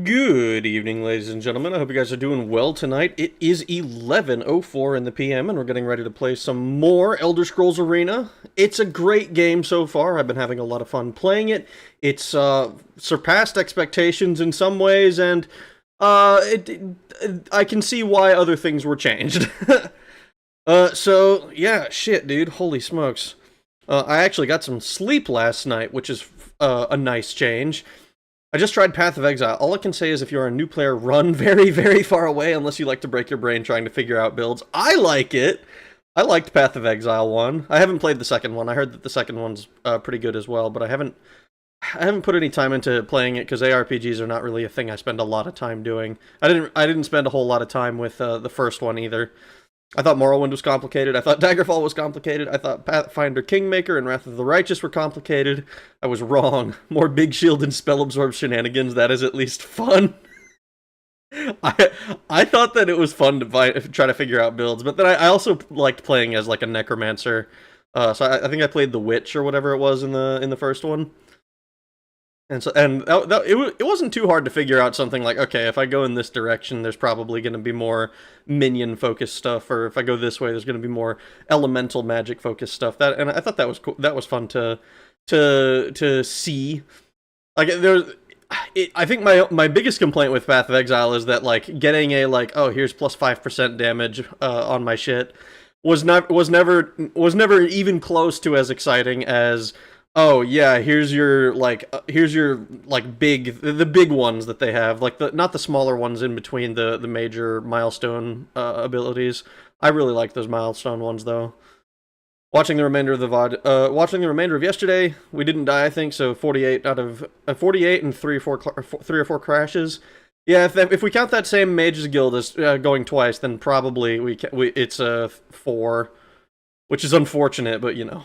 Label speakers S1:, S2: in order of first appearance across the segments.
S1: Good evening, ladies and gentlemen. I hope you guys are doing well tonight. It is 11:04 in the PM, and we're getting ready to play some more Elder Scrolls Arena. It's a great game so far. I've been having a lot of fun playing it. It's surpassed expectations in some ways, and I can see why other things were changed. So, yeah, shit, dude. Holy smokes. I actually got some sleep last night, which is a nice change. I just tried Path of Exile. All I can say is if you're a new player, run very, very far away unless you like to break your brain trying to figure out builds. I like it. I liked Path of Exile 1. I haven't played the second one. I heard that the second one's pretty good as well, but I haven't put any time into playing it because ARPGs are not really a thing I spend a lot of time doing. I didn't spend a whole lot of time with the first one either. I thought Morrowind was complicated. I thought Daggerfall was complicated. I thought Pathfinder Kingmaker and Wrath of the Righteous were complicated. I was wrong. More Big Shield and Spell Absorb shenanigans. That is at least fun. I thought that it was fun to try to figure out builds, but then I also liked playing as like a necromancer. So I think I played the Witch or whatever it was in the first one. And so, it wasn't too hard to figure out something like, okay, if I go in this direction, there's probably going to be more minion-focused stuff, or if I go this way, there's going to be more elemental magic-focused stuff. And I thought that was cool. That was fun to see. Like I think my biggest complaint with Path of Exile is that like getting a like, oh, here's plus 5% damage on my shit was never even close to as exciting as, oh yeah, here's your the big ones that they have, like not the smaller ones in between the major milestone abilities. I really like those milestone ones though. Watching the remainder of the VOD, watching the remainder of yesterday, we didn't die, I think, so 48 out of 48 and 3 or 4 crashes. Yeah, if we count that same Mages Guild as going twice, then probably it's 4, which is unfortunate, but you know.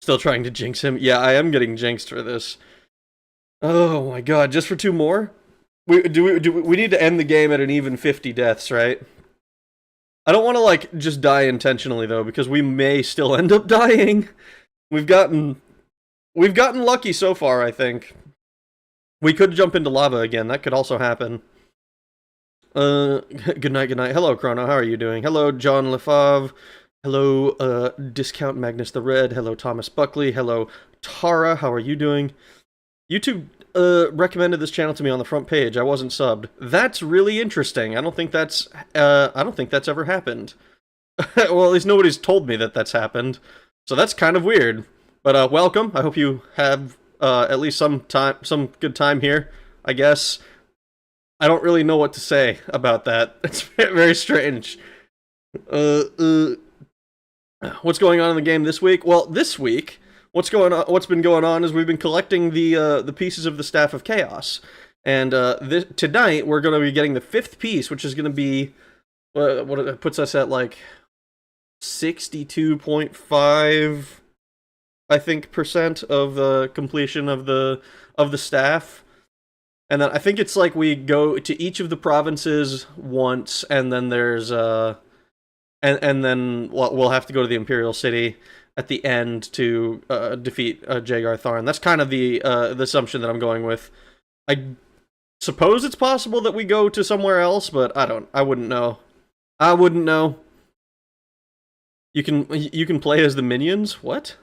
S1: Still trying to jinx him. Yeah, I am getting jinxed for this. Oh my god, just for 2 more? We need to end the game at an even 50 deaths, right? I don't want to like just die intentionally though, because we may still end up dying. We've gotten lucky so far, I think. We could jump into lava again. That could also happen. Good night, good night. Hello, Chrono. How are you doing? Hello, John Lefave. Hello, Discount Magnus the Red. Hello, Thomas Buckley. Hello, Tara. How are you doing? YouTube recommended this channel to me on the front page. I wasn't subbed. That's really interesting. I don't think that's ever happened. Well, at least nobody's told me that that's happened. So that's kind of weird. But welcome. I hope you have at least some good time here, I guess. I don't really know what to say about that. It's very strange. What's going on in the game this week? Well, this week, what's been going on is we've been collecting the pieces of the Staff of Chaos, and tonight we're going to be getting the 5th piece, which is going to be what puts us at like 62.5, I think, % of the completion of the staff. And then I think it's like we go to each of the provinces once, and then there's and then we'll have to go to the Imperial City at the end to defeat Jagar Tharn. That's kind of the assumption that I'm going with. I suppose it's possible that we go to somewhere else, but I wouldn't know. I wouldn't know. You can play as the minions? What?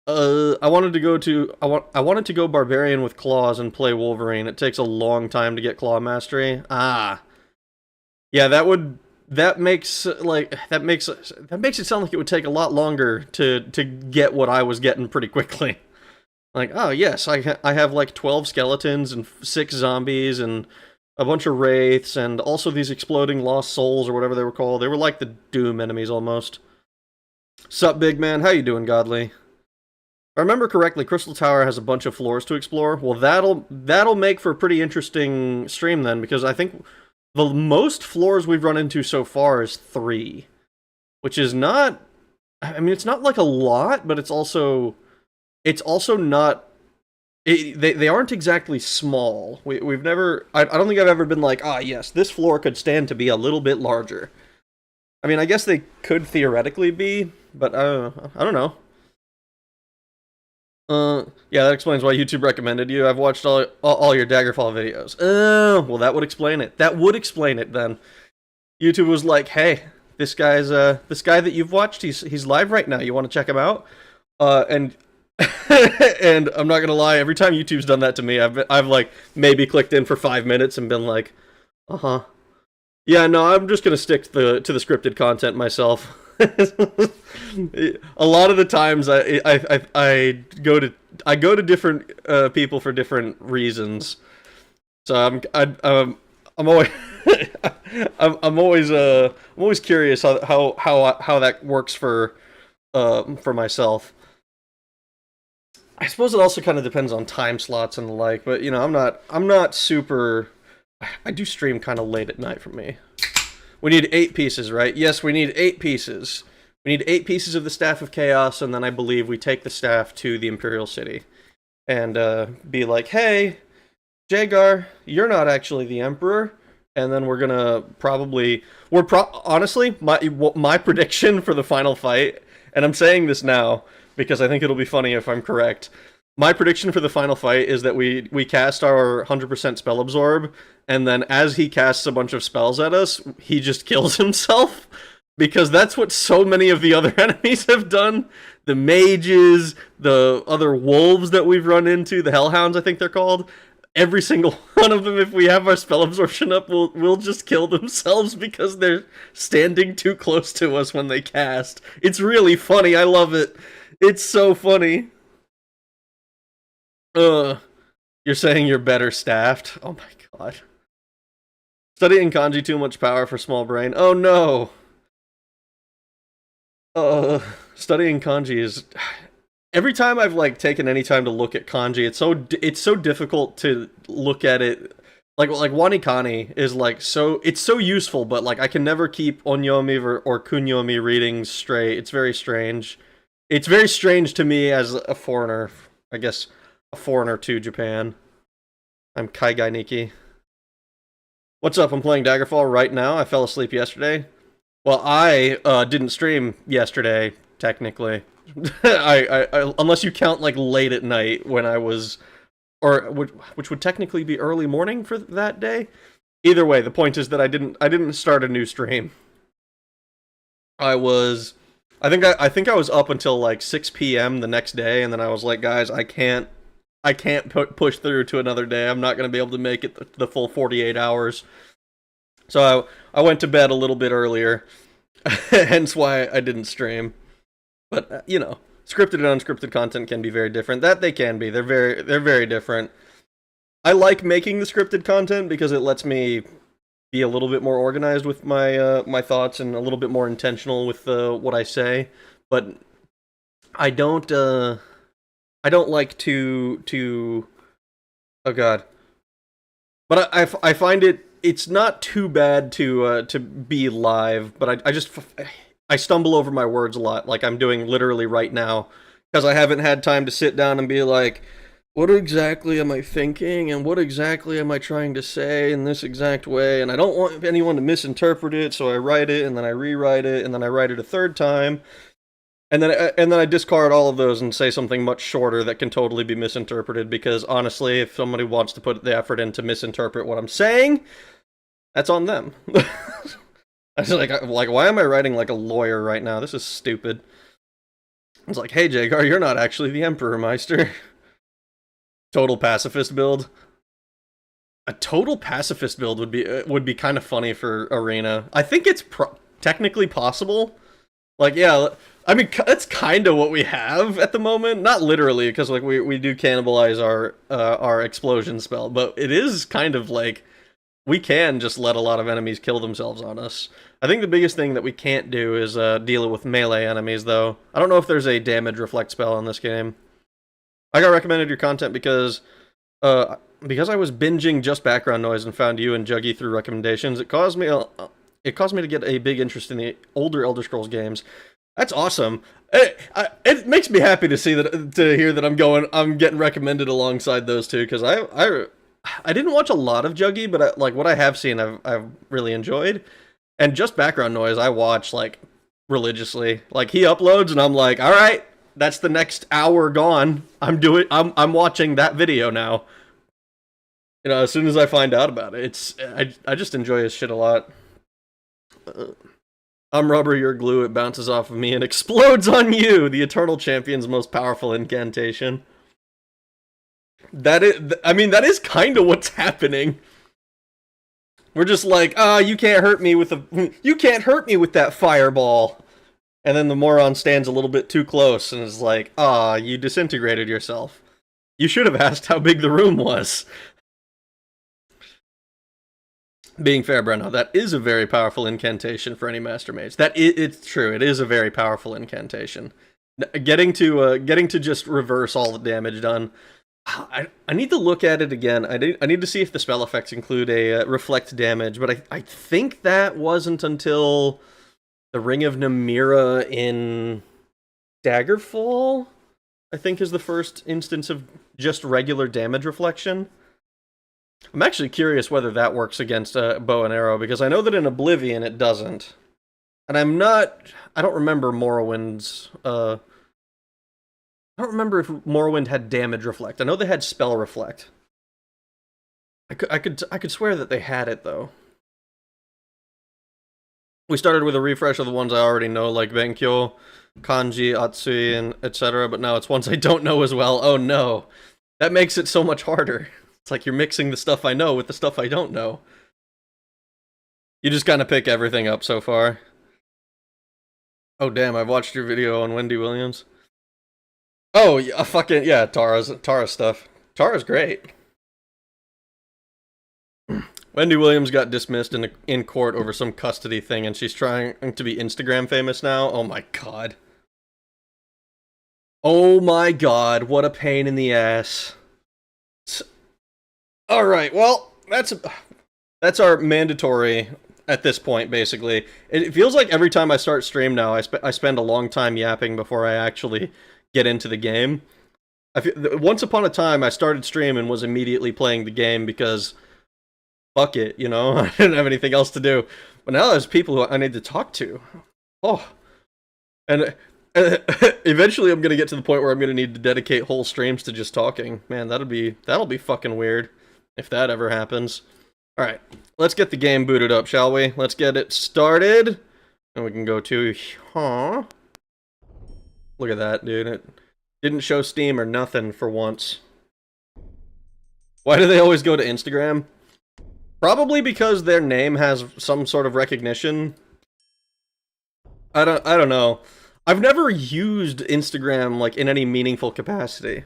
S1: I wanted to go Barbarian with Claws and play Wolverine. It takes a long time to get Claw Mastery. Ah. Yeah, that makes it sound like it would take a lot longer to get what I was getting pretty quickly. Like, oh yes, I have like 12 skeletons and 6 zombies and a bunch of wraiths and also these exploding lost souls or whatever they were called. They were like the Doom enemies almost. Sup, big man? How you doing, Godly? If I remember correctly, Crystal Tower has a bunch of floors to explore. Well, that'll make for a pretty interesting stream then, because I think the most floors we've run into so far is 3, which is not. I mean, it's not like a lot, but it's also not. They aren't exactly small. We've never. I don't think I've ever been like, ah, yes, this floor could stand to be a little bit larger. I mean, I guess they could theoretically be, but I don't know. Yeah, that explains why YouTube recommended you. I've watched all your Daggerfall videos. Well, that would explain it. That would explain it then. YouTube was like, hey, this guy that you've watched, he's live right now. You want to check him out? And and I'm not gonna lie, every time YouTube's done that to me, I've like maybe clicked in for 5 minutes and been like, uh-huh. Yeah, no, I'm just gonna stick to the scripted content myself. A lot of the times I go to different people for different reasons. So I'm always I'm always curious how that works for myself. I suppose it also kind of depends on time slots and the like, but I'm not super. I do stream kind of late at night for me. We need 8 pieces, right? Yes, we need 8 pieces. We need 8 pieces of the Staff of Chaos, and then I believe we take the staff to the Imperial City and be like, "Hey, Jagar, you're not actually the Emperor." And then we're gonna honestly, my prediction for the final fight, and I'm saying this now because I think it'll be funny if I'm correct. My prediction for the final fight is that we cast our 100% spell absorb, and then as he casts a bunch of spells at us, he just kills himself. Because that's what so many of the other enemies have done. The mages, the other wolves that we've run into, the hellhounds, I think they're called. Every single one of them, if we have our spell absorption up, will just kill themselves because they're standing too close to us when they cast. It's really funny. I love it. It's so funny. You're saying you're better staffed? Oh my god. Studying kanji too much power for small brain. Oh no. Studying kanji is every time I've like taken any time to look at kanji, it's so difficult to look at it. Like wanikani is like it's so useful, but like I can never keep onyomi or kunyomi readings straight. It's very strange. It's very strange to me as a foreigner. I guess a foreigner to Japan. I'm Kaigai Nikki. What's up? I'm playing Daggerfall right now. I fell asleep yesterday. Well, I didn't stream yesterday, technically. I unless you count like late at night when I was, which would technically be early morning for that day. Either way, the point is that I didn't start a new stream. I think I was up until like 6 p.m. the next day, and then I was like, guys, I can't push through to another day. I'm not going to be able to make it the full 48 hours. So I went to bed a little bit earlier, hence why I didn't stream. But scripted and unscripted content can be very different. That they can be. They're very different. I like making the scripted content because it lets me be a little bit more organized with my thoughts and a little bit more intentional with what I say. But I don't like to oh god. But I find it's not too bad to be live, but I stumble over my words a lot, like I'm doing literally right now, because I haven't had time to sit down and be like, what exactly am I thinking, and what exactly am I trying to say in this exact way, and I don't want anyone to misinterpret it, so I write it, and then I rewrite it, and then I write it a third time, and then I discard all of those and say something much shorter that can totally be misinterpreted, because honestly, if somebody wants to put the effort in to misinterpret what I'm saying, that's on them. I was like, why am I writing like a lawyer right now? This is stupid. It's like, hey, Jagar, you're not actually the Emperor, Meister. Total pacifist build. A total pacifist build would be kind of funny for Arena. I think it's technically possible. Like, yeah, I mean, that's kind of what we have at the moment. Not literally, because like we do cannibalize our explosion spell, but it is kind of like we can just let a lot of enemies kill themselves on us. I think the biggest thing that we can't do is deal with melee enemies, though. I don't know if there's a damage reflect spell in this game. I got recommended your content because I was binging just background noise and found you and Juggy through recommendations. It caused me to get a big interest in the older Elder Scrolls games. That's awesome. It makes me happy to see that, to hear that I'm getting recommended alongside those two, because I didn't watch a lot of Juggy, but like what I have seen, I've really enjoyed. And just background noise, I watch like religiously. Like he uploads, and I'm like, all right, that's the next hour gone. I'm watching that video now. As soon as I find out about it, I just enjoy his shit a lot. I'm rubber, you're glue. It bounces off of me and explodes on you. The Eternal Champion's most powerful incantation. That is kind of what's happening. We're just like, you can't hurt me with that fireball. And then the moron stands a little bit too close and is like, you disintegrated yourself. You should have asked how big the room was. Being fair, Brenno, that is a very powerful incantation for any Master Mage. It's true. It is a very powerful incantation. Getting to just reverse all the damage done. I need to look at it again. I need to see if the spell effects include a reflect damage, but I think that wasn't until the Ring of Namira in Daggerfall, I think, is the first instance of just regular damage reflection. I'm actually curious whether that works against bow and arrow, because I know that in Oblivion it doesn't. And I don't remember Morrowind's, I don't remember if Morrowind had damage reflect. I know they had spell reflect. I could swear that they had it, though. We started with a refresh of the ones I already know, like Benkyo, Kanji, Atsui, and etc., but now it's ones I don't know as well. Oh no. That makes it so much harder. It's like you're mixing the stuff I know with the stuff I don't know. You just kind of pick everything up so far. Oh damn, I've watched your video on Wendy Williams. Oh, yeah, fucking, yeah, Tara's stuff. Tara's great. Wendy Williams got dismissed in court over some custody thing, and she's trying to be Instagram famous now. Oh my god. Oh my god, what a pain in the ass. Alright, well, that's our mandatory at this point, basically. It feels like every time I start stream now, I spend a long time yapping before I actually get into the game. Once upon a time, I started stream and was immediately playing the game because fuck it, you know? I didn't have anything else to do. But now there's people who I need to talk to. Oh. And eventually I'm going to get to the point where I'm going to need to dedicate whole streams to just talking. Man, that'll be fucking weird if that ever happens. Alright, let's get the game booted up, shall we? Let's get it started. And we can go to... Huh? Look at that, dude. It didn't show Steam or nothing for once. Why do they always go to Instagram? Probably because their name has some sort of recognition. I don't know. I've never used Instagram like in any meaningful capacity.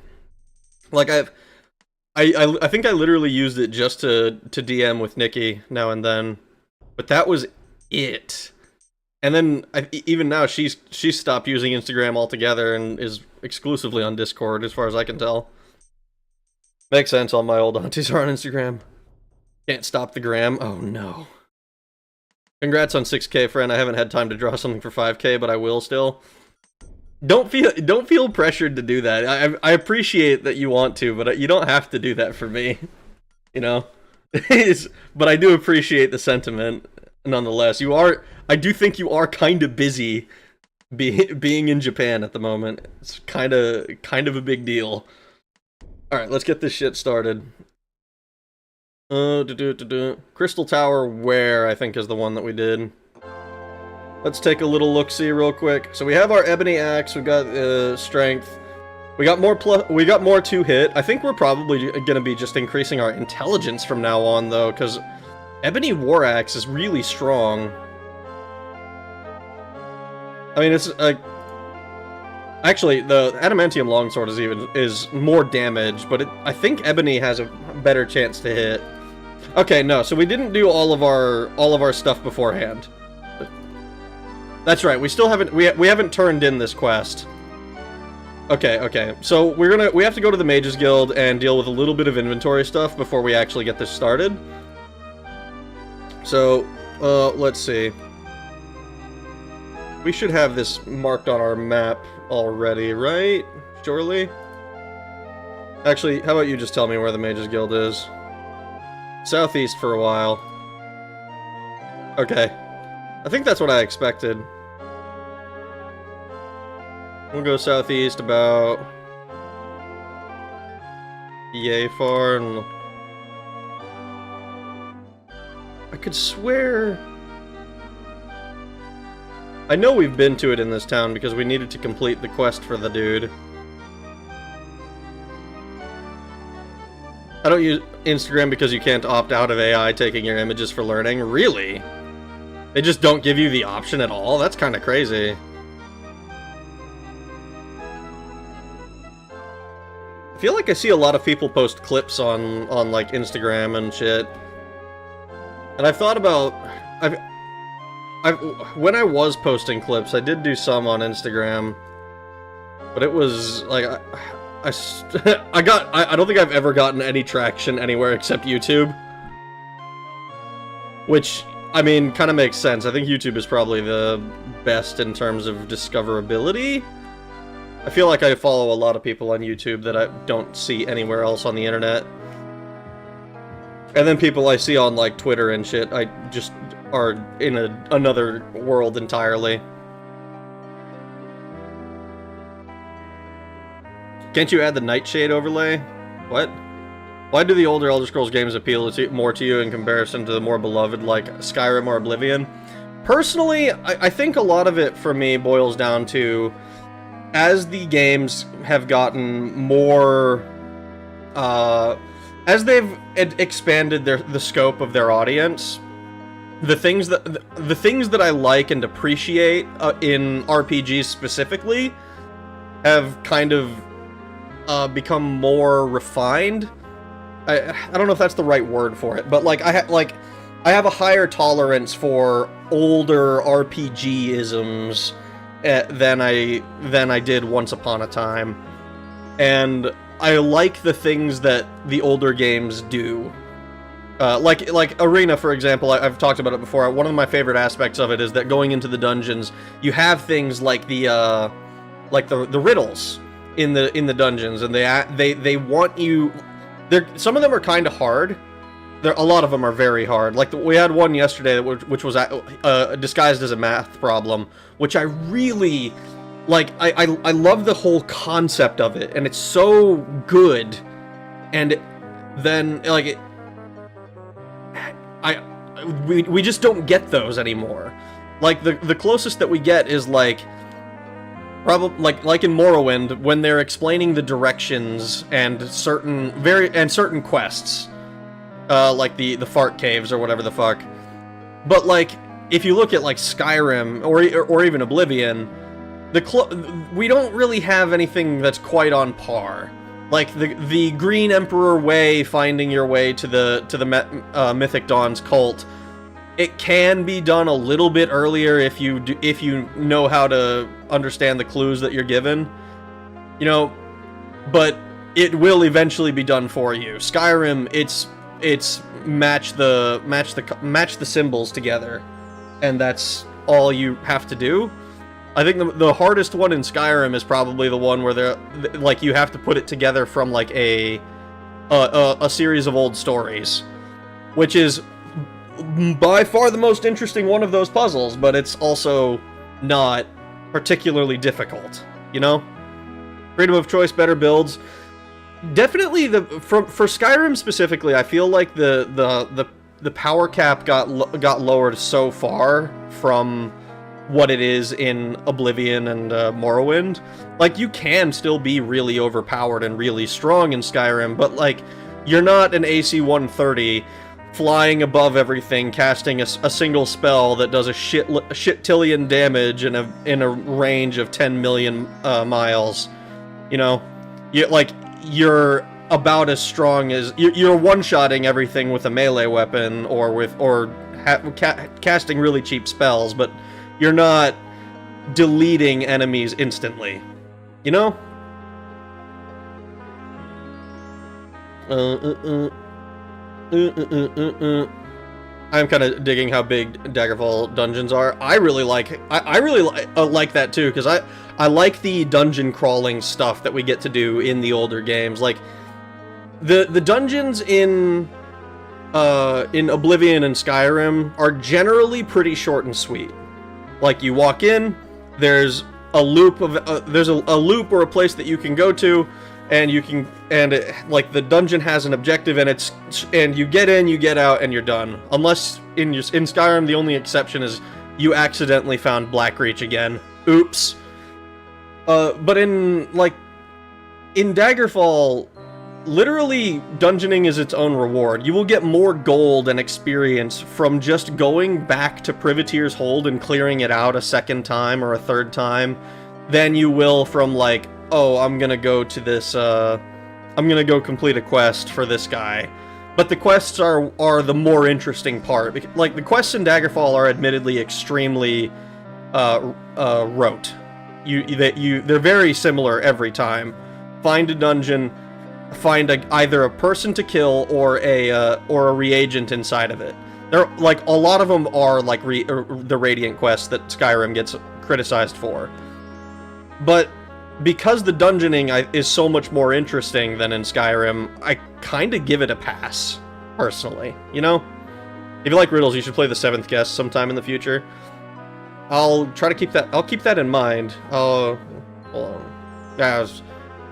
S1: Like I think I literally used it just to DM with Nikki now and then, but that was it. And then even now she's stopped using Instagram altogether and is exclusively on Discord, as far as I can tell. Makes sense. All my old aunties are on Instagram. Can't stop the gram. Oh no. Congrats on 6K, friend. I haven't had time to draw something for 5K, but I will still. Don't feel pressured to do that. I appreciate that you want to, but you don't have to do that for me. You know? But I do appreciate the sentiment nonetheless. I do think you are kind of busy being in Japan at the moment. It's kind of a big deal. All right, let's get this shit started. Crystal Tower Where, I think, is the one that we did. Let's take a little look-see real quick. So we have our Ebony Axe, we got Strength. We got more 2 hit. I think we're probably gonna be just increasing our intelligence from now on, though, because Ebony War Axe is really strong. I mean, it's like... Actually, the Adamantium Longsword is more damage, but I think Ebony has a better chance to hit. Okay, no, so we didn't do all of our stuff beforehand. That's right, we still haven't we haven't turned in this quest. Okay. So we have to go to the Mages Guild and deal with a little bit of inventory stuff before we actually get this started. So, let's see. We should have this marked on our map already, right? Surely? Actually, how about you just tell me where the Mages Guild is? Southeast for a while. Okay. I think that's what I expected. We'll go southeast about... yay far, and... I could swear... I know we've been to it in this town because we needed to complete the quest for the dude. I don't use Instagram because you can't opt out of AI taking your images for learning. Really? They just don't give you the option at all? That's kind of crazy. I feel like I see a lot of people post clips on like Instagram and shit. And I've thought about when I was posting clips, I did do some on Instagram. But it was like I don't think I've ever gotten any traction anywhere except YouTube. Which, I mean, kind of makes sense. I think YouTube is probably the best in terms of discoverability. I feel like I follow a lot of people on YouTube that I don't see anywhere else on the internet. And then people I see on, like, Twitter and shit, I just are in another world entirely. Can't you add the Nightshade overlay? What? Why do the older Elder Scrolls games appeal more to you in comparison to the more beloved, like Skyrim or Oblivion? Personally, I think a lot of it for me boils down to, as the games have gotten more, as they've expanded the scope of their audience, the things that I like and appreciate in RPGs specifically have kind of become more refined. I don't know if that's the right word for it, but like I have a higher tolerance for older RPG-isms than I did once upon a time, and I like the things that the older games do. Like Arena, for example, I've talked about it before. One of my favorite aspects of it is that going into the dungeons, you have things like the riddles in the dungeons, and they want you. Some of them are kind of hard. A lot of them are very hard. Like we had one yesterday, which was disguised as a math problem, which I really like. I love the whole concept of it, and it's so good. And then like we just don't get those anymore. Like the closest that we get is like. Probably like in Morrowind, when they're explaining the directions and certain quests, like the fart caves or whatever the fuck. But like, if you look at like Skyrim or even Oblivion, we don't really have anything that's quite on par. Like the Green Emperor way, finding your way to the Mythic Dawn's cult. It can be done a little bit earlier if you know how to understand the clues that you're given, you know, but it will eventually be done for you. Skyrim, it's match the symbols together, and that's all you have to do. I think the hardest one in Skyrim is probably the one where like you have to put it together from like a series of old stories, which is by far the most interesting one of those puzzles, but it's also not particularly difficult, you know? Freedom of choice, better builds. Definitely for Skyrim specifically, I feel like the power cap got lowered so far from what it is in Oblivion and Morrowind. Like, you can still be really overpowered and really strong in Skyrim, but like, you're not an AC 130 flying above everything, casting a single spell that does a shit-tillion damage in a range of 10 million miles. You know, you're about as strong as you're one-shotting everything with a melee weapon or casting really cheap spells, but you're not deleting enemies instantly. You know? I'm kind of digging how big Daggerfall dungeons are. I really like that too, because I like the dungeon crawling stuff that we get to do in the older games. Like the dungeons in Oblivion and Skyrim are generally pretty short and sweet. Like, you walk in, there's a loop or a place that you can go to, and like the dungeon has an objective, and you get in, you get out, and you're done. Unless in Skyrim, the only exception is you accidentally found Blackreach again. Oops. But in Daggerfall, literally, dungeoning is its own reward. You will get more gold and experience from just going back to Privateer's Hold and clearing it out a second time or a third time than you will from, like, oh, I'm gonna go to this, I'm gonna go complete a quest for this guy. But the quests are the more interesting part. Like, the quests in Daggerfall are admittedly extremely, rote. They're very similar every time. Find a dungeon, find either a person to kill or a reagent inside of it. They're like, a lot of them are like the Radiant quests that Skyrim gets criticized for. But because the dungeoning is so much more interesting than in Skyrim, I kind of give it a pass, personally. You know? If you like riddles, you should play the 7th Guest sometime in the future. I'll try to keep that. I'll keep that in mind. Hold on. Yeah,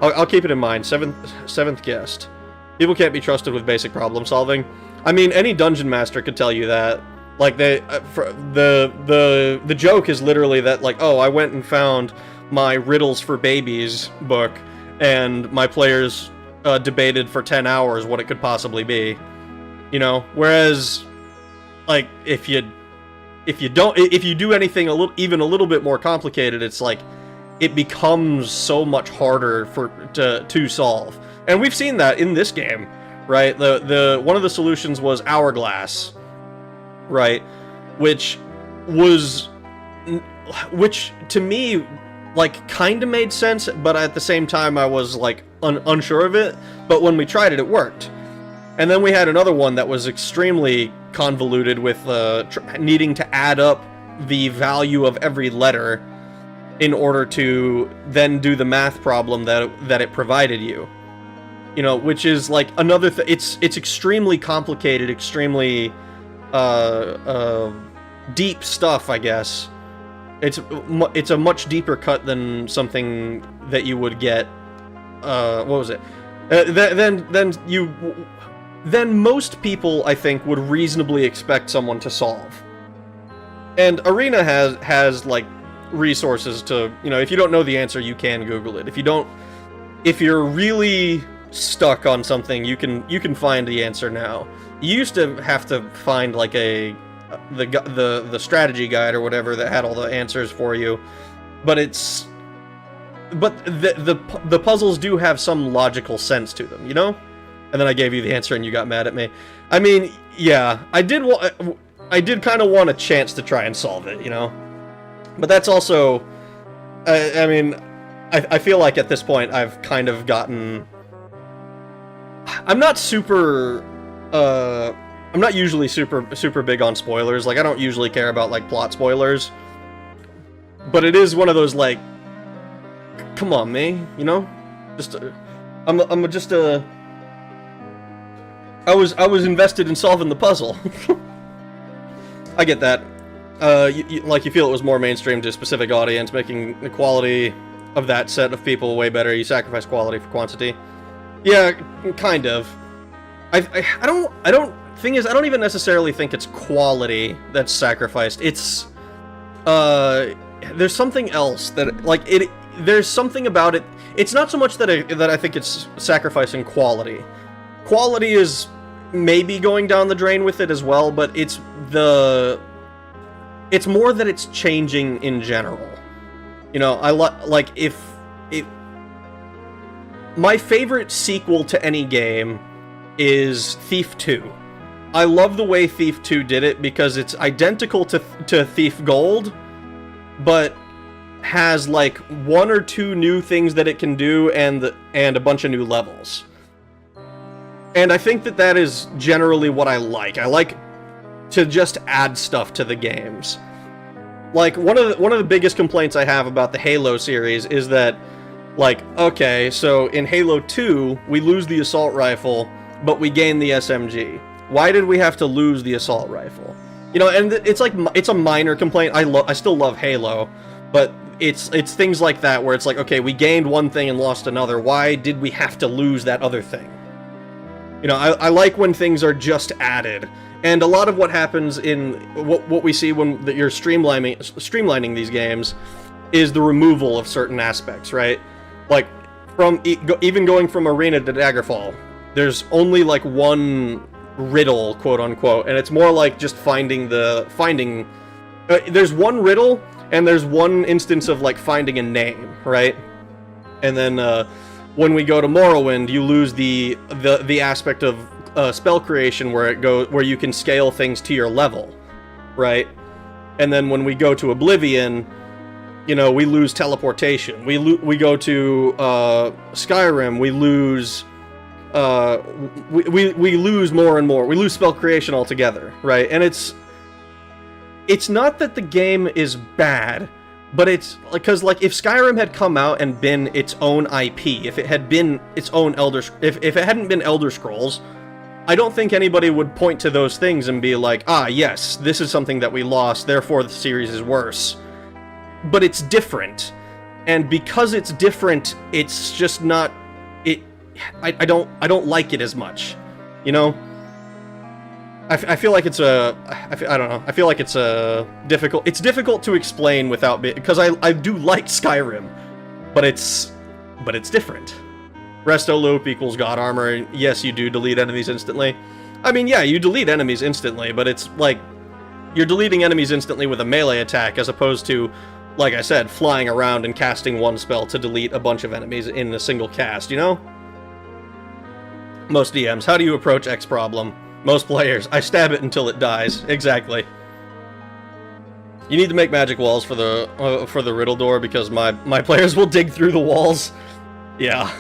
S1: I'll keep it in mind. Seventh Guest. People can't be trusted with basic problem solving. I mean, any dungeon master could tell you that. Like, the joke is literally that, like, oh, I went and found my Riddles for Babies book, and my players debated for 10 hours what it could possibly be. You know, whereas, like, if you do anything even a little bit more complicated, it's like it becomes so much harder to solve. And we've seen that in this game, right? The one of the solutions was Hourglass, right? Which to me, like, kind of made sense, but at the same time I was like unsure of it. But when we tried it, it worked. And then we had another one that was extremely convoluted with needing to add up the value of every letter in order to then do the math problem that it provided you. You know, which is like another it's extremely complicated, extremely deep stuff, I guess. It's a much deeper cut than something that you would get what was it? Then most people, I think, would reasonably expect someone to solve. And Arena has like resources to, you know, if you don't know the answer, you can Google it. If you're really stuck on something, you can find the answer now. You used to have to find like the strategy guide or whatever that had all the answers for you, but the puzzles do have some logical sense to them, you know? And then I gave you the answer and you got mad at me. I mean, yeah, I did kind of want a chance to try and solve it, you know? But that's also, I mean, I feel like at this point I've kind of gotten... I'm not usually super big on spoilers. Like, I don't usually care about, like, plot spoilers. But it is one of those, like, come on, me, you know? I was invested in solving the puzzle. I get that. You feel it was more mainstream to a specific audience, making the quality of that set of people way better. You sacrifice quality for quantity. Yeah, kind of. Thing is, I don't even necessarily think it's quality that's sacrificed. It's, there's something else that, like, there's something about it. It's not so much that I think it's sacrificing quality. Quality is maybe going down the drain with it as well, but it's more that it's changing in general. You know, my favorite sequel to any game is Thief 2. I love the way Thief 2 did it because it's identical to Thief Gold, but has like 1 or 2 new things that it can do and a bunch of new levels. And I think that is generally what I like. I like to just add stuff to the games. Like, one of the biggest complaints I have about the Halo series is that, like, okay, so in Halo 2, we lose the assault rifle, but we gain the SMG. Why did we have to lose the assault rifle? You know, and it's like, it's a minor complaint. I still love Halo, but it's things like that where it's like, okay, we gained one thing and lost another. Why did we have to lose that other thing? You know, I like when things are just added. And a lot of what happens in what we see when you're streamlining these games is the removal of certain aspects, right? Like, from even going from Arena to Daggerfall, there's only like one riddle, quote unquote, and it's more like just finding. There's one riddle, and there's one instance of like finding a name, right? And then when we go to Morrowind, you lose the aspect of spell creation where you can scale things to your level, right? And then when we go to Oblivion, you know, we lose teleportation. We go to Skyrim, we lose we lose more and more. We lose spell creation altogether, right? And it's not that the game is bad, but it's because like if Skyrim had come out and been its own IP, if it had been its own if it hadn't been Elder Scrolls, I don't think anybody would point to those things and be like, ah, yes, this is something that we lost, therefore the series is worse. But it's different, and because it's different, it's just not. I don't like it as much, you know. I feel like it's I don't know. I feel like it's difficult. It's difficult to explain without because I do like Skyrim, but it's different. Resto loop equals God armor. Yes, you do delete enemies instantly. I mean, yeah, you delete enemies instantly, but it's like you're deleting enemies instantly with a melee attack as opposed to, like I said, flying around and casting one spell to delete a bunch of enemies in a single cast, you know? Most DMs, how do you approach X problem? Most players, I stab it until it dies. Exactly. You need to make magic walls for the riddle door because my players will dig through the walls. Yeah.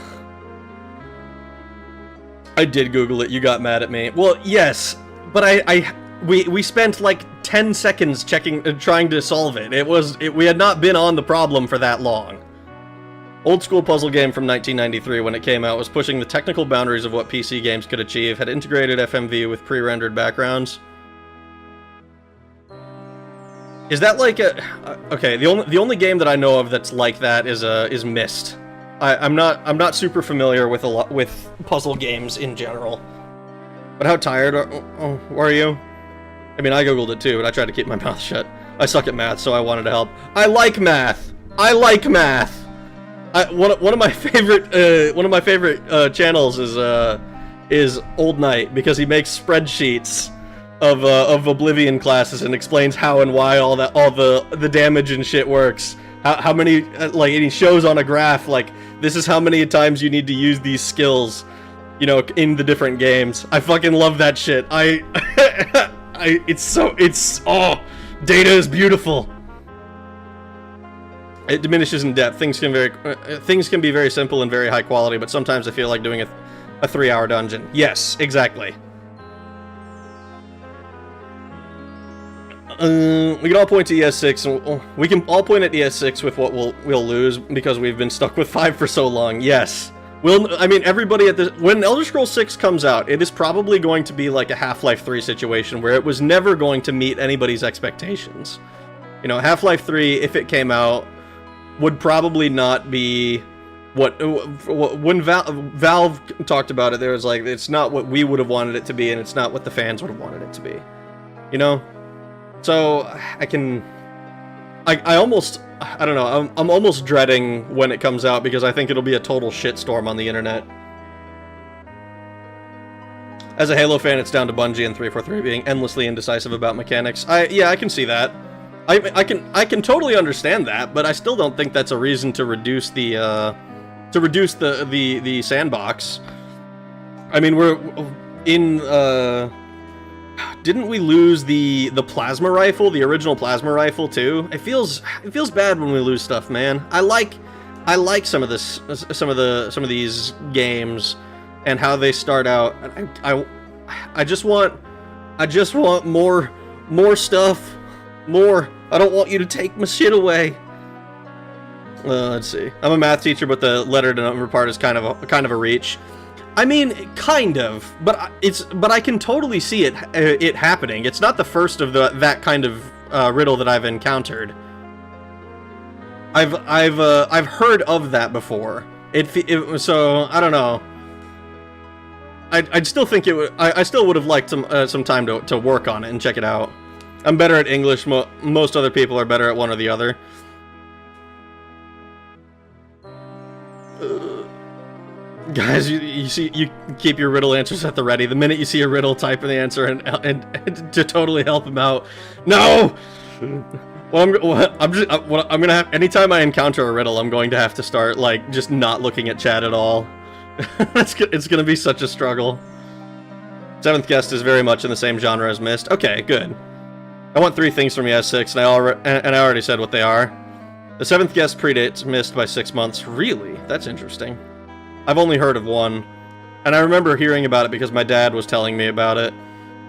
S1: I did Google it. You got mad at me. Well, yes, but we spent like 10 seconds trying to solve it. We had not been on the problem for that long. Old school puzzle game from 1993 when it came out was pushing the technical boundaries of what PC games could achieve, had integrated FMV with pre-rendered backgrounds. Is that like a... okay, the only game that I know of that's like that is Myst. I'm not super familiar with with puzzle games in general. But how tired are you? I mean, I googled it too, but I tried to keep my mouth shut. I suck at math, so I wanted to help. I like math. I like math. One of my favorite channels is Old Knight because he makes spreadsheets of Oblivion classes and explains how and why all the damage and shit works. How many like, and he shows on a graph like this is how many times you need to use these skills, you know, in the different games. I fucking love that shit. Oh, data is beautiful. It diminishes in depth. Things can be very simple and very high quality, but sometimes I feel like doing a 3-hour dungeon. Yes, exactly. We can all point to ES6, and we can all point at ES6 with what we'll lose because we've been stuck with 5 for so long. Yes. I mean, everybody when Elder Scrolls 6 comes out, it is probably going to be like a Half-Life 3 situation where it was never going to meet anybody's expectations. You know, Half-Life 3, if it came out, would probably not be when Valve talked about it, there was like, it's not what we would have wanted it to be, and it's not what the fans would have wanted it to be. You know? So, I don't know, I'm almost dreading when it comes out because I think it'll be a total shitstorm on the internet. As a Halo fan, it's down to Bungie and 343 being endlessly indecisive about mechanics. Yeah, I can see that. I can totally understand that, but I still don't think that's a reason to reduce the sandbox. I mean, we're in didn't we lose the plasma rifle, the original plasma rifle too? It feels bad when we lose stuff, man. I like some of these games and how they start out. I just want more stuff. More. I don't want you to take my shit away. Let's see. I'm a math teacher, but the letter to number part is kind of a reach. I mean, kind of, but I can totally see it happening. It's not the first of that kind of riddle that I've encountered. I've heard of that before. So I don't know. I'd still think it would. I still would have liked some time to work on it and check it out. I'm better at English. Most other people are better at one or the Guys, you see, you keep your riddle answers at the ready. The minute you see a riddle, type in the answer and to totally help him out. No! Well, I'm gonna have, anytime I encounter a riddle, I'm going to have to start, like, just not looking at chat at all. It's gonna be such a struggle. Seventh Guest is very much in the same genre as Myst. Okay, good. I want 3 things from ES6, and I already said what they are. The Seventh Guest predates Myst by 6 months. Really? That's interesting. I've only heard of one, and I remember hearing about it because my dad was telling me about it.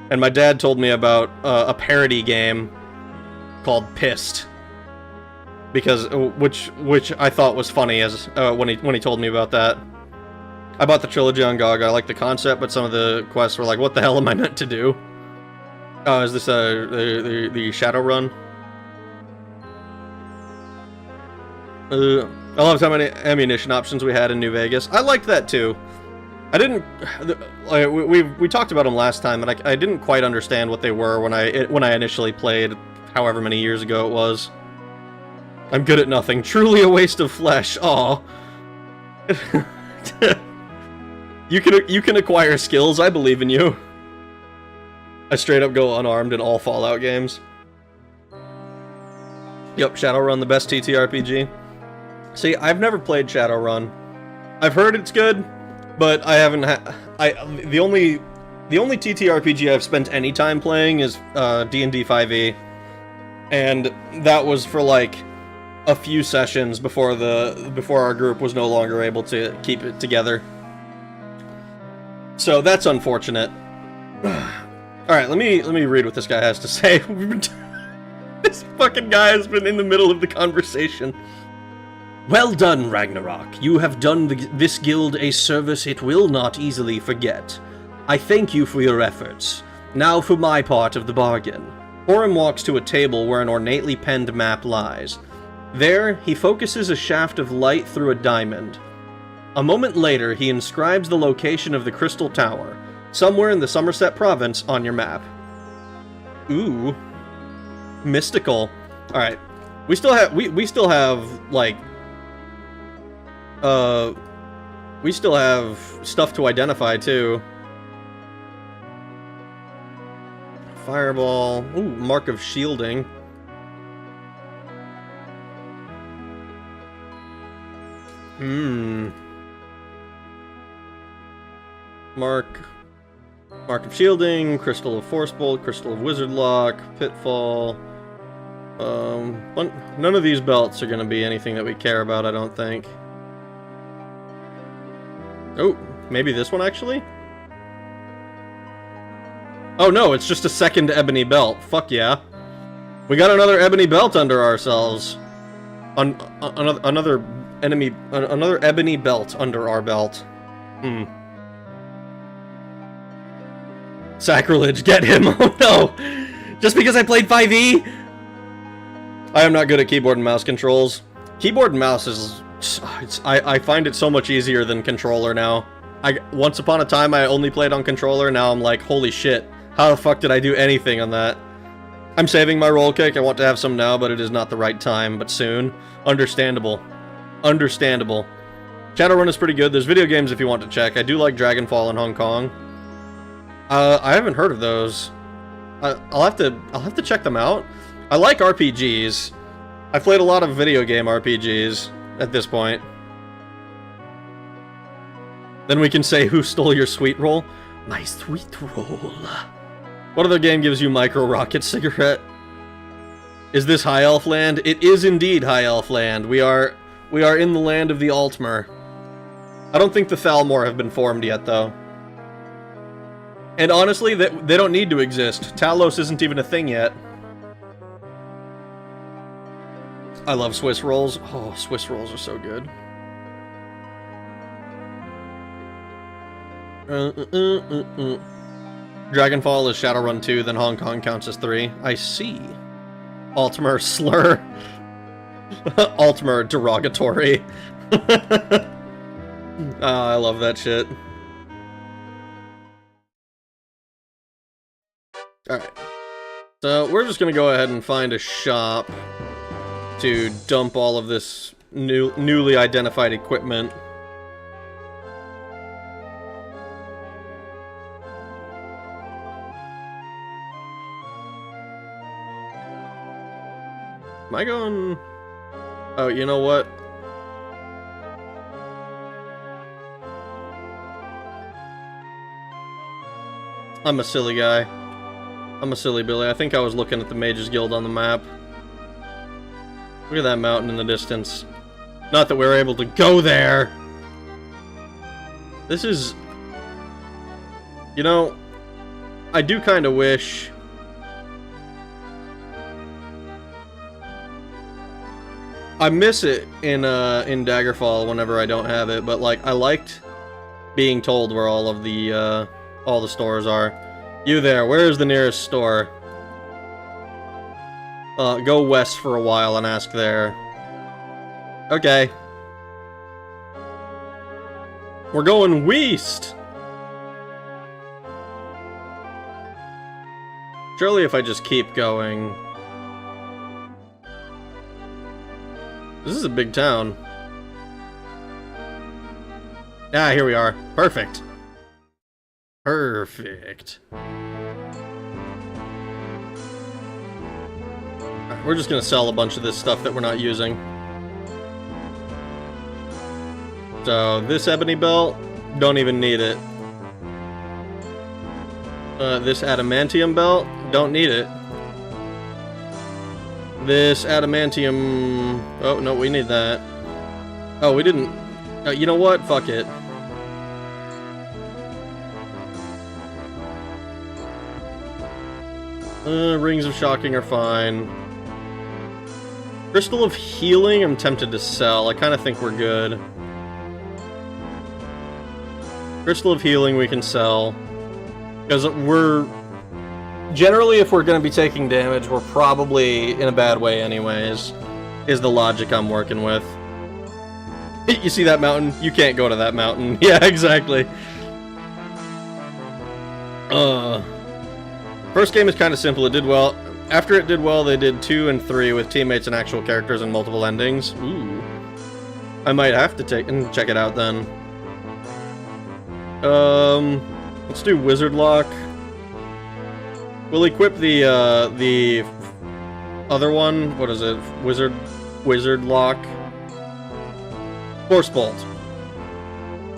S1: And my dad told me about a parody game called Pissed, because which I thought was funny as when he told me about that. I bought the trilogy on GOG. I like the concept, but some of the quests were like, "What the hell am I meant to do?" Oh, is this the Shadowrun? I loved how many ammunition options we had in New Vegas. I liked that too. I didn't. We talked about them last time, and I didn't quite understand what they were when I initially played, however many years ago it was. I'm good at nothing. Truly a waste of flesh. Aw. You can acquire skills. I believe in you. I straight up go unarmed in all Fallout games. Yep, Shadowrun, the best TTRPG. See, I've never played Shadowrun. I've heard it's good, but I haven't the only TTRPG I've spent any time playing is D&D 5e, and that was for like a few sessions before our group was no longer able to keep it together. So that's unfortunate. All right, let me read what this guy has to say. This fucking guy has been in the middle of the conversation. Well done, Ragnarok. You have done this guild a service it will not easily forget. I thank you for your efforts. Now for my part of the bargain. Horim walks to a table where an ornately penned map lies. There, he focuses a shaft of light through a diamond. A moment later, he inscribes the location of the Crystal Tower, somewhere in the Somerset province on your map. Ooh. Mystical. Alright. We still have, like, we still have stuff to identify, too. Fireball. Ooh, Mark of Shielding. Mark of Shielding, Crystal of Forcebolt, Crystal of Wizard Lock, Pitfall. None of these belts are going to be anything that we care about, I don't think. Oh, maybe this one, actually? Oh no, it's just a second ebony belt. Fuck yeah. We got another ebony belt under ourselves. Another ebony belt under our belt. Sacrilege, get him! Oh no! Just because I played 5e? I am not good at keyboard and mouse controls. Keyboard and mouse is... I find it so much easier than controller now. Once upon a time I only played on controller, now I'm like, holy shit. How the fuck did I do anything on that? I'm saving my roll kick, I want to have some now, but it is not the right time, but soon. Understandable. Understandable. Shadowrun is pretty good, there's video games if you want to check. I do like Dragonfall in Hong Kong. I haven't heard of those. I'll have to check them out. I like RPGs. I've played a lot of video game RPGs at this point. Then we can say, who stole your sweet roll? My sweet roll. What other game gives you micro rocket cigarette? Is this High Elf Land? It is indeed High Elf Land. We are in the land of the Altmer. I don't think the Thalmor have been formed yet, though. And honestly, they don't need to exist. Talos isn't even a thing yet. I love Swiss rolls. Oh, Swiss rolls are so good. Dragonfall is Shadowrun 2, then Hong Kong counts as 3. I see. Altmer slur. Altmer derogatory. I love that shit. Alright. So, we're just gonna go ahead and find a shop to dump all of this newly identified equipment. Am I going... Oh, you know what? I'm a silly guy. I'm a silly Billy. I think I was looking at the Mages Guild on the map. Look at that mountain in the distance. Not that we were able to go there! This is... You know, I do kind of wish... I miss it in Daggerfall whenever I don't have it, but like I liked being told where all the stores are. You there, where's the nearest store? Go west for a while and ask there. Okay. We're going west! Surely if I just keep going... This is a big town. Ah, here we are. Perfect. Perfect. Alright, we're just gonna sell a bunch of this stuff that we're not using. So, this ebony belt, don't even need it. This adamantium belt, don't need it. This adamantium... Oh, no, we need that. Oh, we didn't... you know what? Fuck it. Rings of Shocking are fine. Crystal of Healing, I'm tempted to sell. I kind of think we're good. Crystal of Healing we can sell. Because we're... Generally, if we're going to be taking damage, we're probably in a bad way anyways, is the logic I'm working with. You see that mountain? You can't go to that mountain. Yeah, exactly. First game is kind of simple. It did well. After it did well, they did 2 and 3 with teammates and actual characters and multiple endings. Ooh. I might have to check it out then. Let's do Wizard Lock. We'll equip the other one. What is it? Wizard Lock. Force Bolt.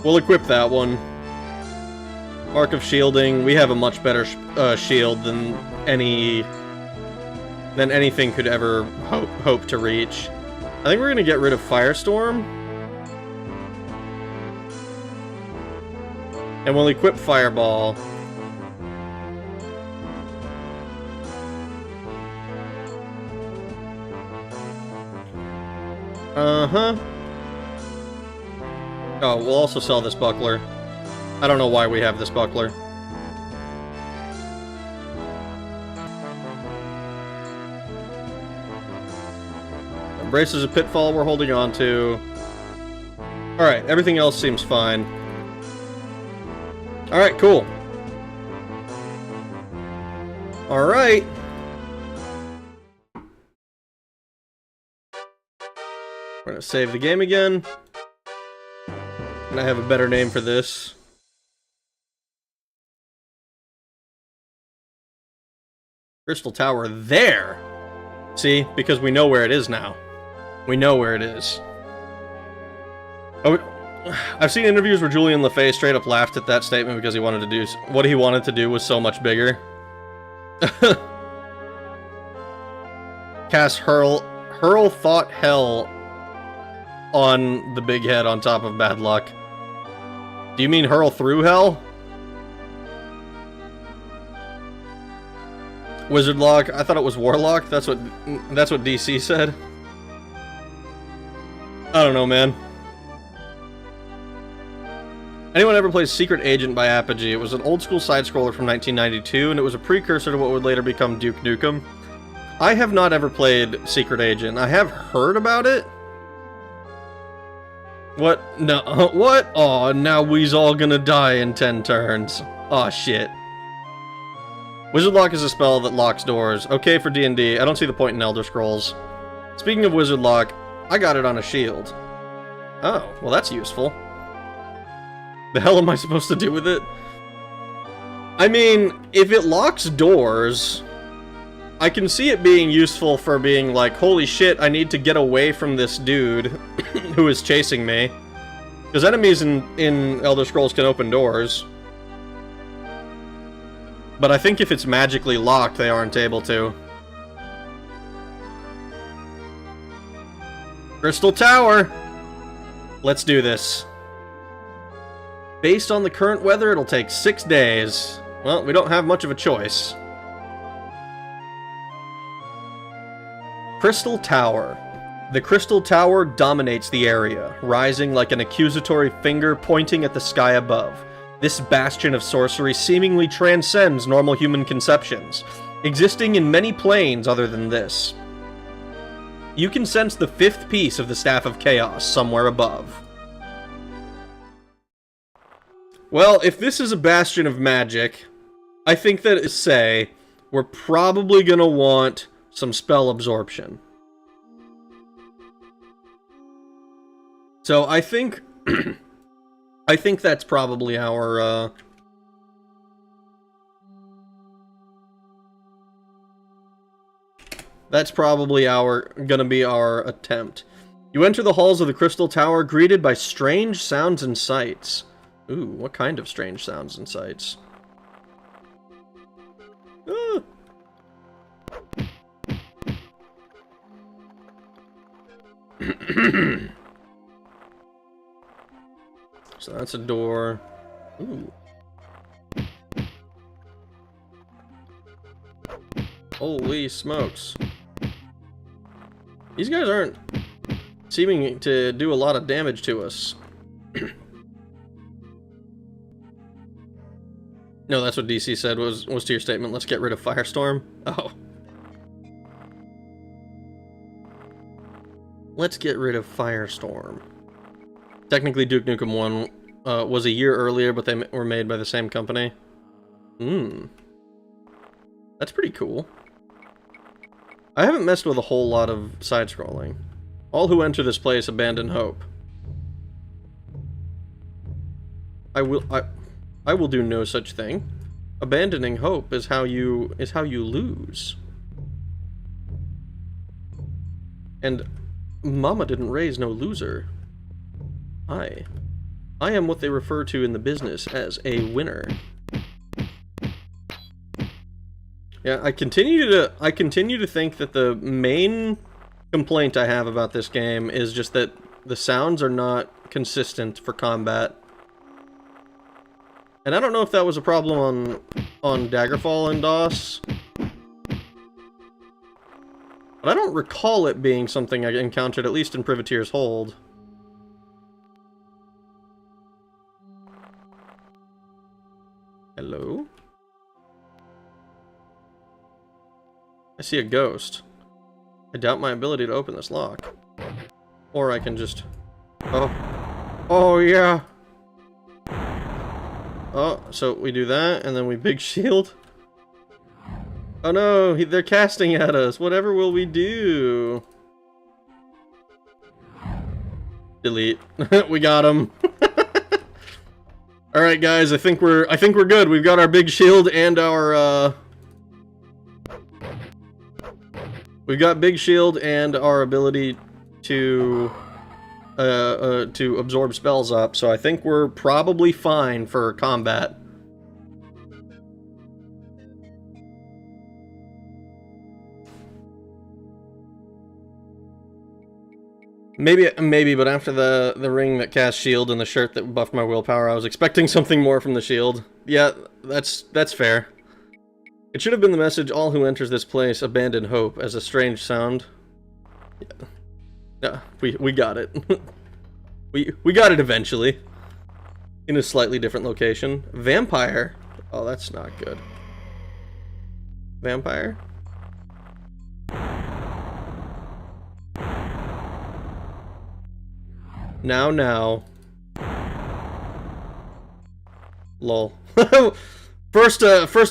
S1: We'll equip that one. Mark of Shielding. We have a much better shield than anything could ever hope to reach. I think we're gonna get rid of Firestorm. And we'll equip Fireball. Uh-huh. Oh, we'll also sell this buckler. I don't know why we have this buckler. Embraces a pitfall we're holding on to. Alright, everything else seems fine. Alright, cool. Alright. We're gonna save the game again. And I have a better name for this. Crystal Tower there! See? Because we know where it is now. We know where it is. Oh, I've seen interviews where Julian LeFay straight up laughed at that statement because he wanted to do... What he wanted to do was so much bigger. Cast Hurl Thought Hell on the big head on top of Bad Luck. Do you mean hurl through hell? Wizard Lock? I thought it was Warlock. That's what DC said. I don't know, man. Anyone ever plays Secret Agent by Apogee? It was an old school side-scroller from 1992, and it was a precursor to what would later become Duke Nukem. I have not ever played Secret Agent. I have heard about it. What? No. What? Aw, now we's all gonna die in 10 turns. Aw, shit. Wizard Lock is a spell that locks doors. Okay for D&D. I don't see the point in Elder Scrolls. Speaking of Wizard Lock, I got it on a shield. Oh, well that's useful. The hell am I supposed to do with it? I mean, if it locks doors, I can see it being useful for being like, holy shit, I need to get away from this dude who is chasing me. Because enemies in Elder Scrolls can open doors. But I think if it's magically locked, they aren't able to. Crystal Tower! Let's do this. Based on the current weather, it'll take 6 days. Well, we don't have much of a choice. Crystal Tower. The Crystal Tower dominates the area, rising like an accusatory finger pointing at the sky above. This bastion of sorcery seemingly transcends normal human conceptions, existing in many planes other than this. You can sense the 5th piece of the Staff of Chaos somewhere above. Well, if this is a bastion of magic, I think that to say we're probably gonna want some spell absorption. So I think I think that's probably our gonna be our attempt. You enter the halls of the Crystal Tower greeted by strange sounds and sights. Ooh, what kind of strange sounds and sights? Ah. So that's a door. Ooh. Holy smokes. These guys aren't seeming to do a lot of damage to us. No, that's what DC said was to your statement. Let's get rid of Firestorm. Oh. Let's get rid of Firestorm. Technically, Duke Nukem 1 was a year earlier, but they were made by the same company. That's pretty cool. I haven't messed with a whole lot of side-scrolling. All who enter this place abandon hope. I will do no such thing. Abandoning hope is how you lose. And Mama didn't raise no loser. I am what they refer to in the business as a winner. Yeah, I continue to think that the main complaint I have about this game is just that the sounds are not consistent for combat. And I don't know if that was a problem on Daggerfall and DOS. But I don't recall it being something I encountered, at least in Privateer's Hold. Hello? I see a ghost. I doubt my ability to open this lock. Or I can just... Oh. Oh, yeah! Oh, so we do that, and then we big shield. Oh no, they're casting at us. Whatever will we do? Delete. We got him. All right, guys. I think we're good. We've got our big shield and our we've got big shield and our ability to absorb spells up. So I think we're probably fine for combat. Maybe, but after the ring that cast shield and the shirt that buffed my willpower, I was expecting something more from the shield. Yeah, that's fair. It should have been the message, all who enters this place abandon hope, as a strange sound. Yeah, we got it. we got it eventually. In a slightly different location. Vampire. Oh, that's not good. Vampire? Now. Lol. First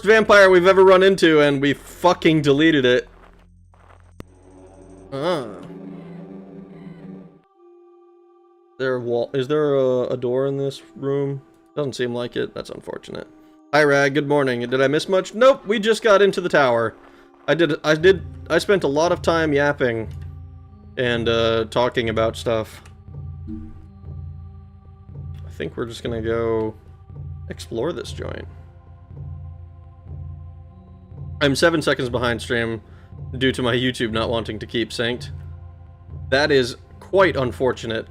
S1: vampire we've ever run into, and we fucking deleted it. Is there a door in this room? Doesn't seem like it. That's unfortunate. Hi, Rag. Good morning. Did I miss much? Nope. We just got into the tower. I spent a lot of time yapping and talking about stuff. I think we're just gonna go explore this joint. I'm 7 seconds behind stream due to my YouTube not wanting to keep synced. That is quite unfortunate.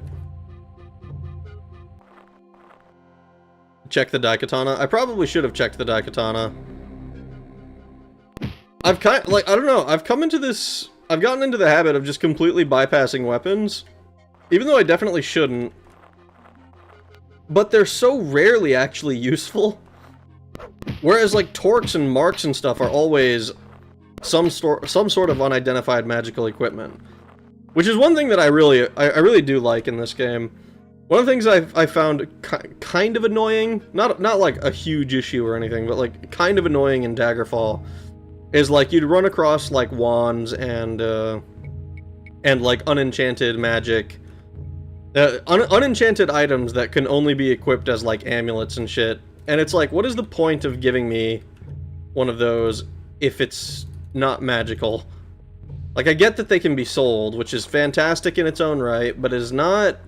S1: Check the Daikatana. I probably should have checked the Daikatana. I've I don't know, I've gotten into the habit of just completely bypassing weapons. Even though I definitely shouldn't. But they're so rarely actually useful. Whereas, like, torques and marks and stuff are always some sort of unidentified magical equipment. Which is one thing that I really do like in this game. One of the things I found kind of annoying, not like a huge issue or anything, but like kind of annoying in Daggerfall, is like you'd run across like wands and like unenchanted magic, unenchanted items that can only be equipped as like amulets and shit. And it's like, what is the point of giving me one of those if it's not magical? Like, I get that they can be sold, which is fantastic in its own right, but it's not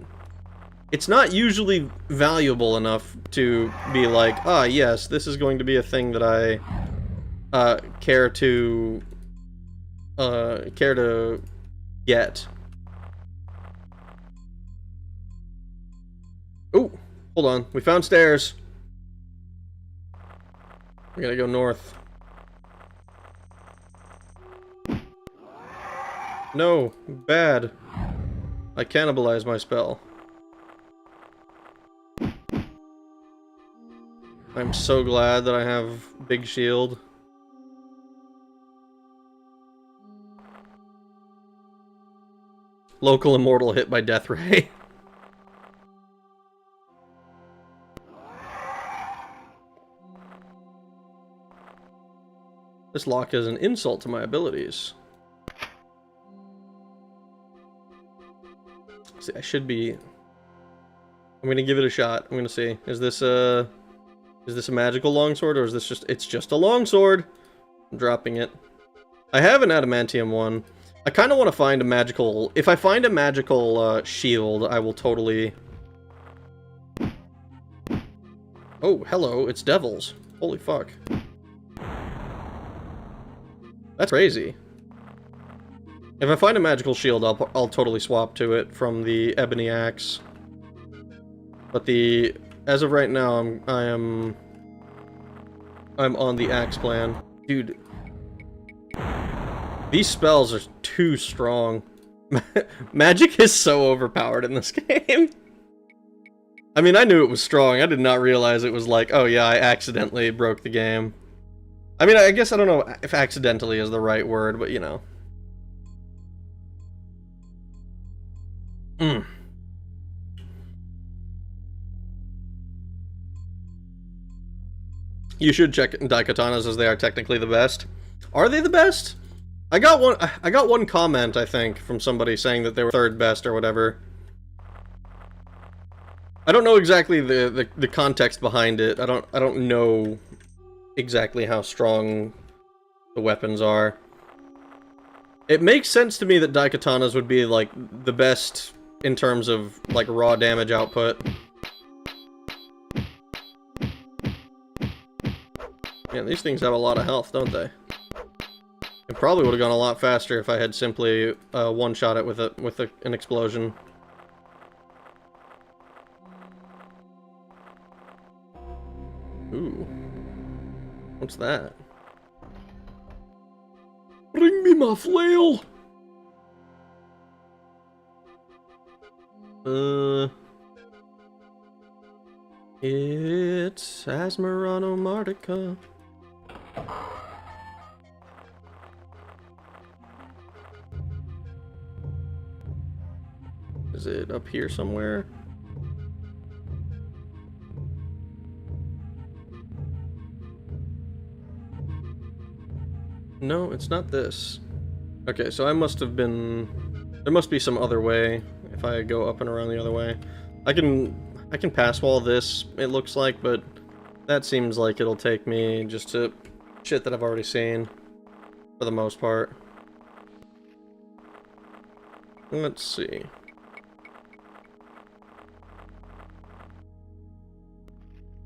S1: usually valuable enough to be like, ah, yes, this is going to be a thing that I care to get. Oh, hold on, we found stairs. We gotta go north. No, bad. I cannibalized my spell. I'm so glad that I have big shield. Local immortal hit by death ray. This lock is an insult to my abilities. See, I should be... I'm gonna give it a shot. I'm gonna see. Is this a magical longsword, or is this just... It's just a longsword! I'm dropping it. I have an adamantium one. I kind of want to find a magical... If I find a magical shield, I will totally... Oh, hello, it's devils. Holy fuck. That's crazy. If I find a magical shield, I'll totally swap to it from the ebony axe. But as of right now, I'm on the axe plan. Dude, these spells are too strong. Magic is so overpowered in this game. I mean, I knew it was strong. I did not realize it was like, oh yeah, I accidentally broke the game. I mean, I guess I don't know if accidentally is the right word, but you know. You should check Daikatanas, as they are technically the best. Are they the best? I got one comment, I think, from somebody saying that they were third best or whatever. I don't know exactly the context behind it. I don't know exactly how strong the weapons are. It makes sense to me that Daikatanas would be like the best in terms of like raw damage output. Yeah, these things have a lot of health, don't they? It probably would have gone a lot faster if I had simply one-shot it with an explosion. Ooh. What's that? Bring me my flail! It's Asmerano Martica. Is it up here somewhere? No, it's not this. Okay, so I must have been... There must be some other way if I go up and around the other way. I can pass wall this, it looks like, but that seems like it'll take me just to shit that I've already seen. for the most part. Let's see.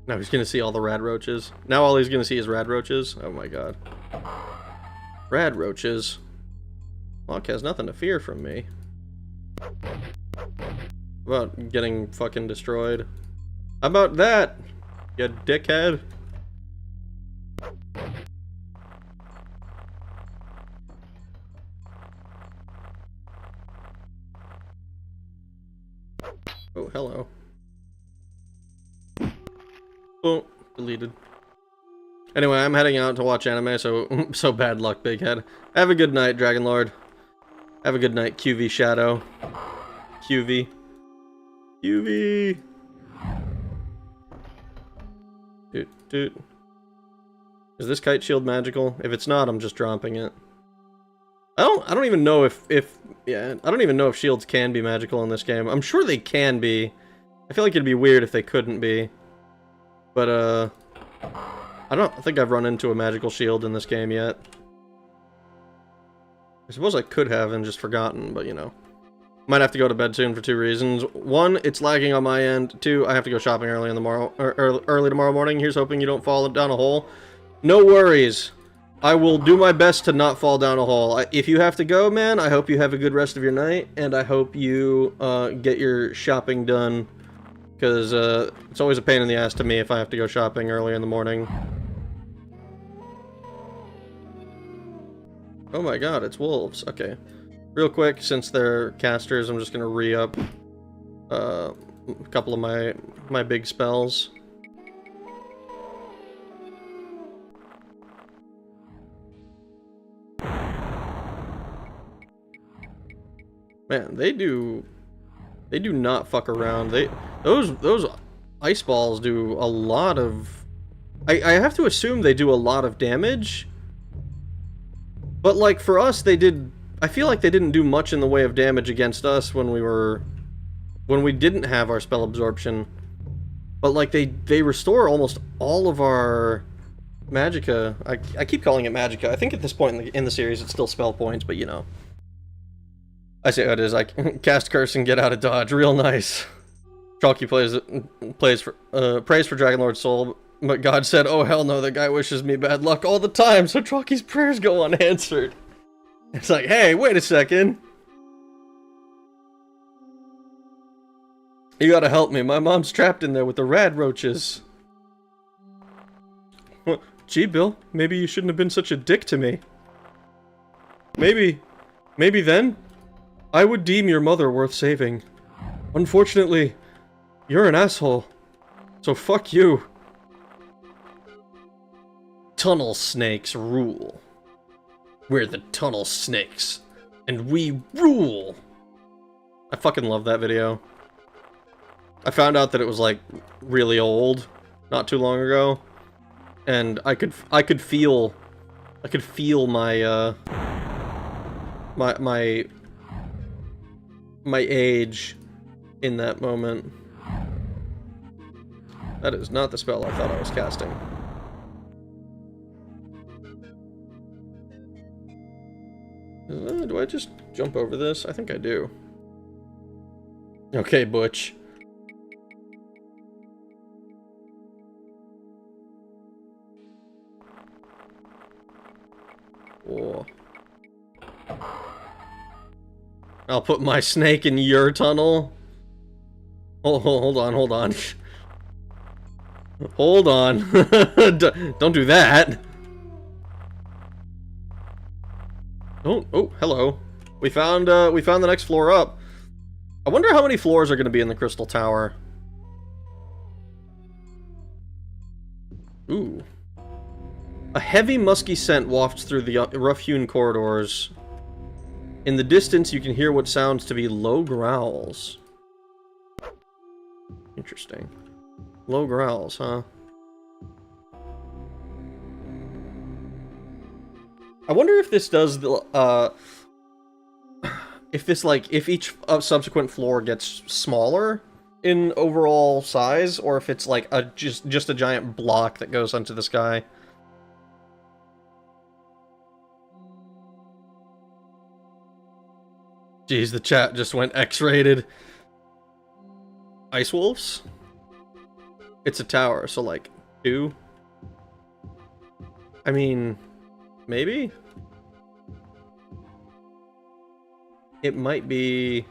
S1: Now he's gonna see all the rad roaches. Now all he's gonna see is rad roaches. Oh my god. Rad roaches. Hawk has nothing to fear from me. About getting fucking destroyed. How about that, you dickhead? Oh, hello. Oh, deleted. Anyway, I'm heading out to watch anime, so bad luck, big head. Have a good night, Dragon Lord. Have a good night, QV Shadow. QV. QV. Doot, doot. Is this kite shield magical? If it's not, I'm just dropping it. I don't even know if I don't even know if shields can be magical in this game. I'm sure they can be. I feel like it'd be weird if they couldn't be. But I don't think I've run into a magical shield in this game yet. I suppose I could have and just forgotten, but you know. Might have to go to bed soon for two reasons. One, it's lagging on my end. Two, I have to go shopping early tomorrow morning. Here's hoping you don't fall down a hole. No worries. I will do my best to not fall down a hole. If you have to go, man, I hope you have a good rest of your night, and I hope you get your shopping done, because it's always a pain in the ass to me if I have to go shopping early in the morning. Oh my god, it's wolves. Okay. Real quick, since they're casters, I'm just gonna re-up a couple of my big spells. Man, they do not fuck around. Those ice balls do a lot of... I have to assume they do a lot of damage. But like for us, they did... I feel like they didn't do much in the way of damage against us when we didn't have our spell absorption. But like they restore almost all of our magicka. I keep calling it magicka. I think at this point in the series it's still spell points, but you know. I say how it is. I cast curse and get out of dodge. Real nice. Chalky prays for Dragonlord's soul, but God said, "Oh hell no, that guy wishes me bad luck all the time." So Chalky's prayers go unanswered. It's like, hey, wait a second. You gotta help me. My mom's trapped in there with the rad roaches. Well, gee, Bill, maybe you shouldn't have been such a dick to me. Maybe then, I would deem your mother worth saving. Unfortunately, you're an asshole. So fuck you. Tunnel snakes rule. We're the tunnel snakes, and we rule. I fucking love that video. I found out that it was like really old, not too long ago, and I could feel my my age in that moment. That is not the spell I thought I was casting. Do I just jump over this? I think I do. Okay, Butch. Oh. I'll put my snake in your tunnel. Oh, hold on. Hold on. Don't do that. Oh, hello. We found the next floor up. I wonder how many floors are going to be in the Crystal Tower. Ooh. A heavy musky scent wafts through the rough-hewn corridors. In the distance, you can hear what sounds to be low growls. Interesting. Low growls, huh? I wonder if this does the, if each subsequent floor gets smaller in overall size, or if it's like just a giant block that goes onto the sky. Jeez, the chat just went X-rated. Ice Wolves? It's a tower, so like 2? I mean, maybe? It might be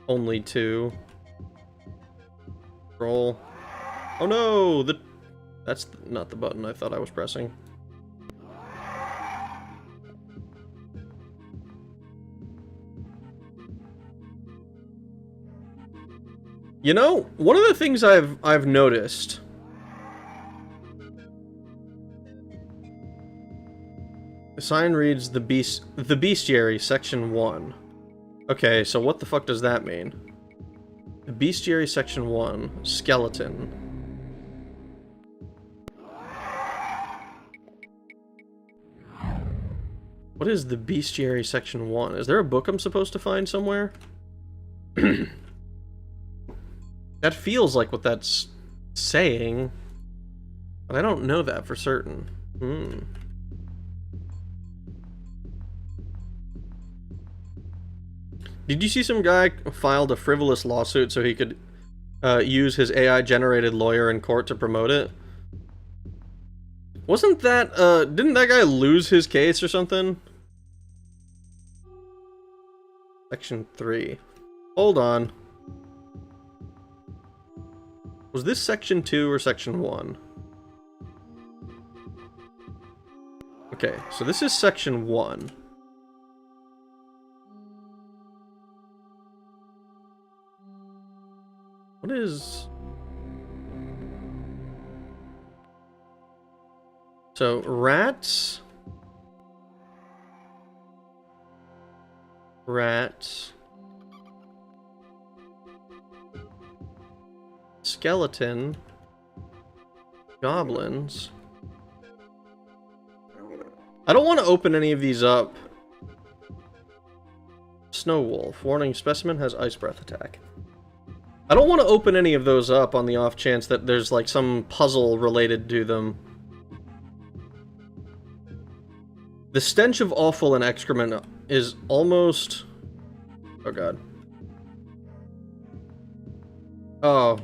S1: only 2. Roll. Oh no! That's not the button I thought I was pressing. You know, one of the things I've noticed. The sign reads the bestiary, section 1. Okay, so what the fuck does that mean? The bestiary, section 1, skeleton. What is the bestiary, section 1? Is there a book I'm supposed to find somewhere? That feels like what that's saying, but I don't know that for certain. Did you see some guy filed a frivolous lawsuit so he could use his AI-generated lawyer in court to promote it? Wasn't that, didn't that guy lose his case or something? Section 3. Hold on. Was this section 2 or section 1? Okay, so this is section 1. What is... So, rats... Skeleton... Goblins... I don't want to open any of these up. Snow Wolf. Warning, specimen has ice breath attack. I don't want to open any of those up on the off chance that there's like some puzzle related to them. The stench of offal and excrement is almost... Oh god. Oh.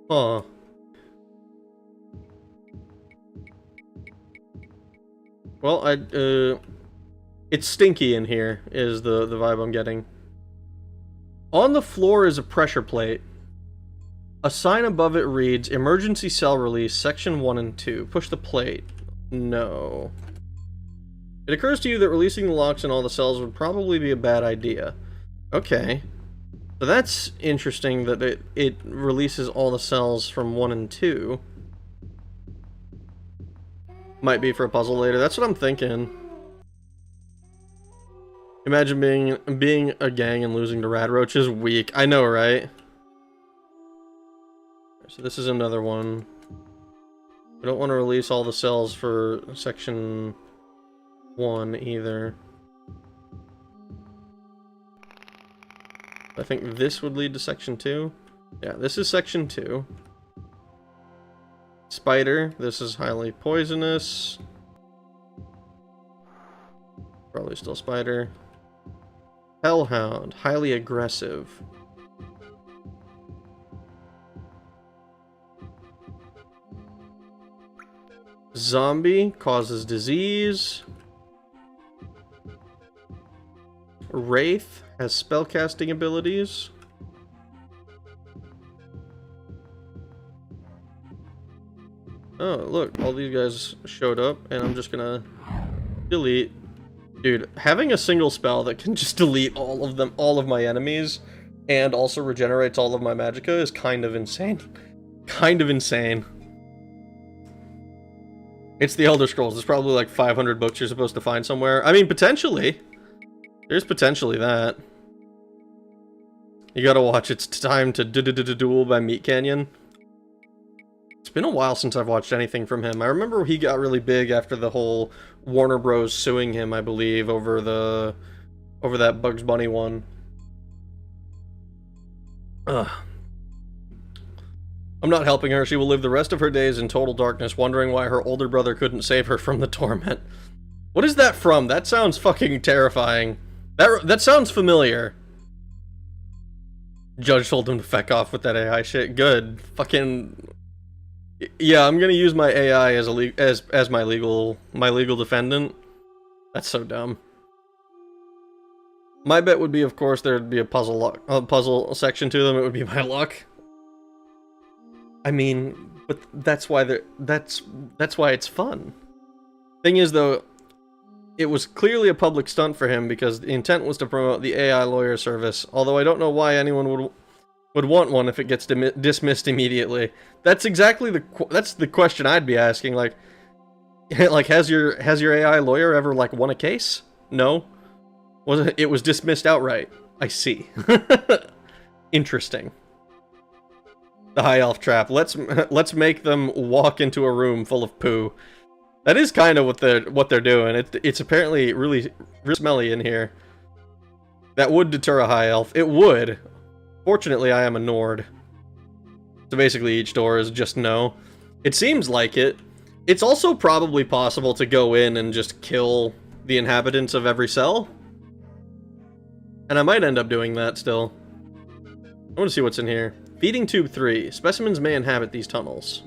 S1: Huh. Well, it's stinky in here, is the vibe I'm getting. On the floor is a pressure plate. A sign above it reads, Emergency Cell Release, Section 1 and 2. Push the plate. No. It occurs to you that releasing the locks in all the cells would probably be a bad idea. Okay. So that's interesting that it releases all the cells from 1 and 2. Might be for a puzzle later. That's what I'm thinking. Imagine being a gang and losing to Radroach is weak. I know, right? So this is another one. I don't want to release all the cells for section 1 either. I think this would lead to section 2. Yeah, this is section 2. Spider, this is highly poisonous. Probably still spider. Hellhound, highly aggressive. Zombie, causes disease. Wraith has spellcasting abilities. Oh, look, all these guys showed up, and I'm just gonna delete. Dude, having a single spell that can just delete all of them, all of my enemies, and also regenerates all of my magicka is kind of insane. Kind of insane. It's the Elder Scrolls. There's probably like 500 books you're supposed to find somewhere. I mean, potentially. There's potentially that. You gotta watch It's Time to Duel by Meat Canyon. It's been a while since I've watched anything from him. I remember he got really big after the whole Warner Bros. Suing him, I believe, over that Bugs Bunny one. Ugh. I'm not helping her. She will live the rest of her days in total darkness, wondering why her older brother couldn't save her from the torment. What is that from? That sounds fucking terrifying. That sounds familiar. Judge told him to feck off with that AI shit. Good. Fucking... Yeah, I'm gonna use my AI as my legal defendant. That's so dumb. My bet would be, of course, there'd be a puzzle section to them. It would be my luck. I mean, but that's why that's why it's fun. Thing is, though, it was clearly a public stunt for him because the intent was to promote the AI lawyer service. Although I don't know why anyone would want one if it gets dismissed immediately. That's exactly that's the question I'd be asking. Like has your AI lawyer ever like won a case? No. It was dismissed outright. I see. Interesting. The high elf trap. Let's make them walk into a room full of poo. That is kind of what they're doing. It's apparently really smelly in here. That would deter a high elf. It would. Fortunately, I am a Nord. So basically, each door is just no. It seems like it. It's also probably possible to go in and just kill the inhabitants of every cell. And I might end up doing that still. I want to see what's in here. Feeding tube 3. Specimens may inhabit these tunnels.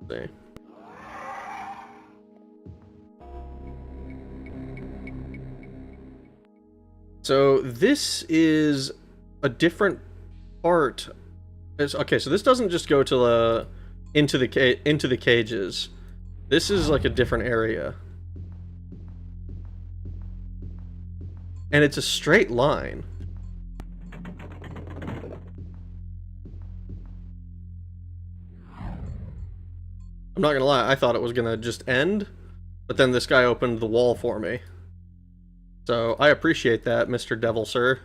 S1: Let's see. So this is a different part. Okay, so this doesn't just go to into the cages. This is like a different area. And it's a straight line. I'm not gonna lie, I thought it was gonna just end, but then this guy opened the wall for me. So, I appreciate that, Mr. Devil, sir.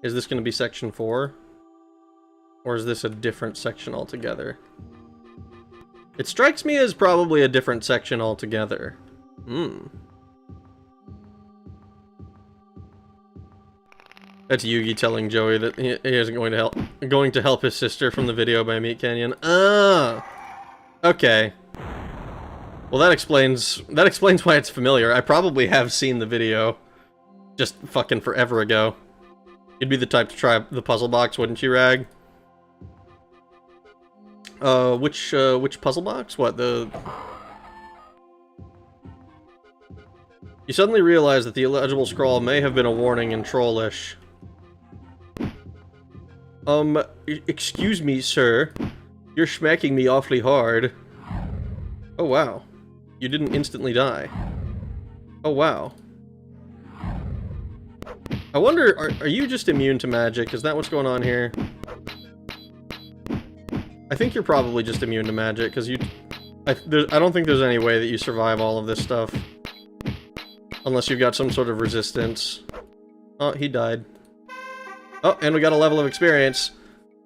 S1: Is this gonna be section 4? Or is this a different section altogether? It strikes me as probably a different section altogether. That's Yugi telling Joey that he isn't going to help his sister from the video by Meat Canyon. Okay. Well, that explains why it's familiar. I probably have seen the video just fucking forever ago. You'd be the type to try the puzzle box, wouldn't you, Rag? Which puzzle box? What, the... You suddenly realize that the illegible scrawl may have been a warning in Trollish. Excuse me, sir. You're smacking me awfully hard. Oh, wow. You didn't instantly die. Oh, wow. I wonder, are you just immune to magic? Is that what's going on here? I think you're probably just immune to magic, because I don't think there's any way that you survive all of this stuff. Unless you've got some sort of resistance. Oh, he died. Oh, and we got a level of experience.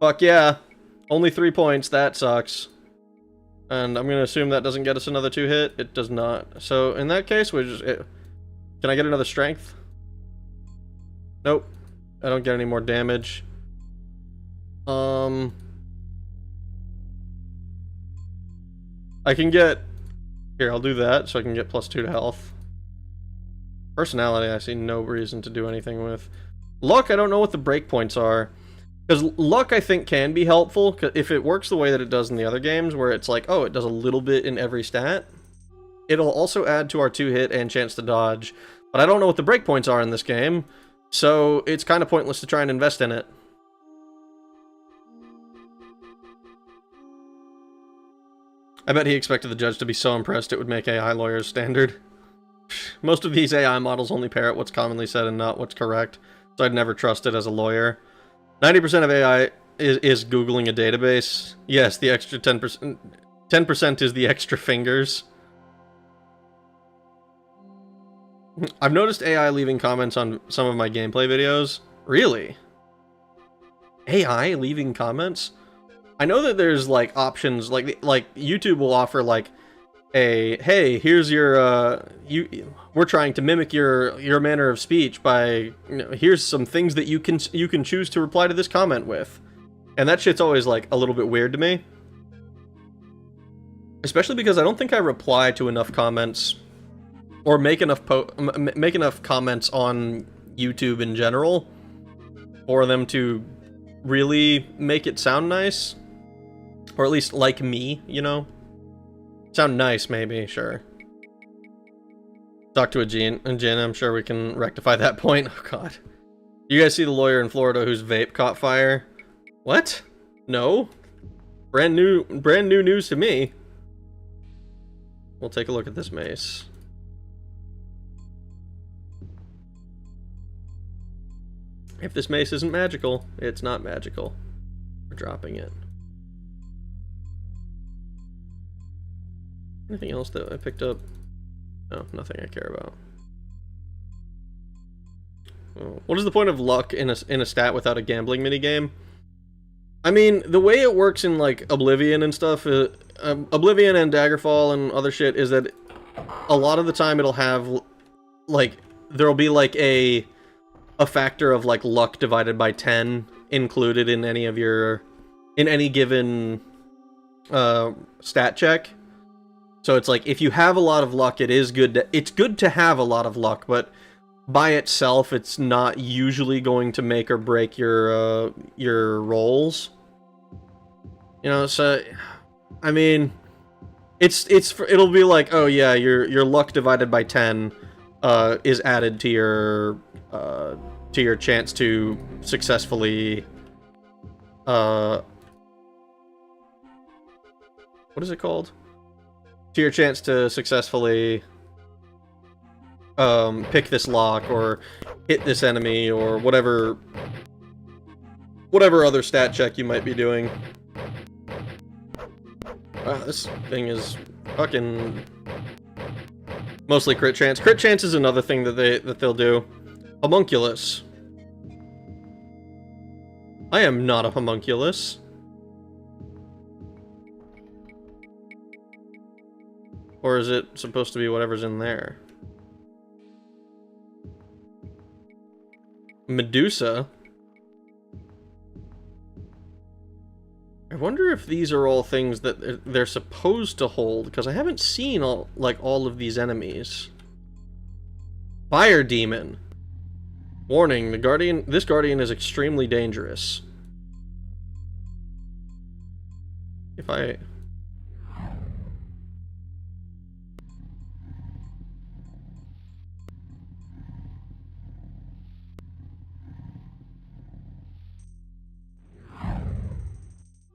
S1: Fuck yeah. Only 3 points, that sucks. And I'm gonna assume that doesn't get us another 2-hit. It does not. So, in that case, we just... Can I get another strength? Nope. I don't get any more damage. I can get... Here, I'll do that, so I can get +2 to health. Personality, I see no reason to do anything with. Luck, I don't know what the breakpoints are. Because luck, I think, can be helpful, if it works the way that it does in the other games, where it's like, oh, it does a little bit in every stat. It'll also add to our 2-hit and chance to dodge. But I don't know what the breakpoints are in this game, so it's kind of pointless to try and invest in it. I bet he expected the judge to be so impressed it would make AI lawyers standard. Most of these AI models only parrot what's commonly said and not what's correct, so I'd never trust it as a lawyer. 90% of AI is Googling a database. Yes, the extra 10%. 10% is the extra fingers. I've noticed AI leaving comments on some of my gameplay videos. Really? AI leaving comments? I know that there's like options, like YouTube will offer like hey, here's your we're trying to mimic your manner of speech by, here's some things that you can choose to reply to this comment with. And that shit's always like a little bit weird to me. Especially because I don't think I reply to enough comments or make enough comments on YouTube in general for them to really make it sound nice, or at least like me, you know? Sound nice, maybe, sure. Talk to a Jen, I'm sure we can rectify that point. Oh god. You guys see the lawyer in Florida whose vape caught fire? What? No. Brand new news to me. We'll take a look at this mace. If this mace isn't magical, it's not magical. We're dropping it. Anything else that I picked up? No, nothing I care about. Oh. What is the point of luck in a stat without a gambling minigame? I mean, the way it works in, like, Oblivion and stuff, Oblivion and Daggerfall and other shit, is that a lot of the time it'll have, like, there'll be, like, a factor of, like, luck divided by 10 included in any of your, in any given, stat check. So it's like, if you have a lot of luck, it's good to have a lot of luck, but by itself, it's not usually going to make or break your rolls. You know, so, I mean, it'll be like, oh yeah, your luck divided by 10, is added to your chance to successfully, what is it called? To your chance to successfully pick this lock or hit this enemy or whatever other stat check you might be doing. Wow, this thing is fucking mostly crit chance. Crit chance is another thing that they'll do. Homunculus. I am not a homunculus. Or is it supposed to be whatever's in there? Medusa? I wonder if these are all things that they're supposed to hold, because I haven't seen all of these enemies. Fire Demon. Warning, this guardian is extremely dangerous. If I...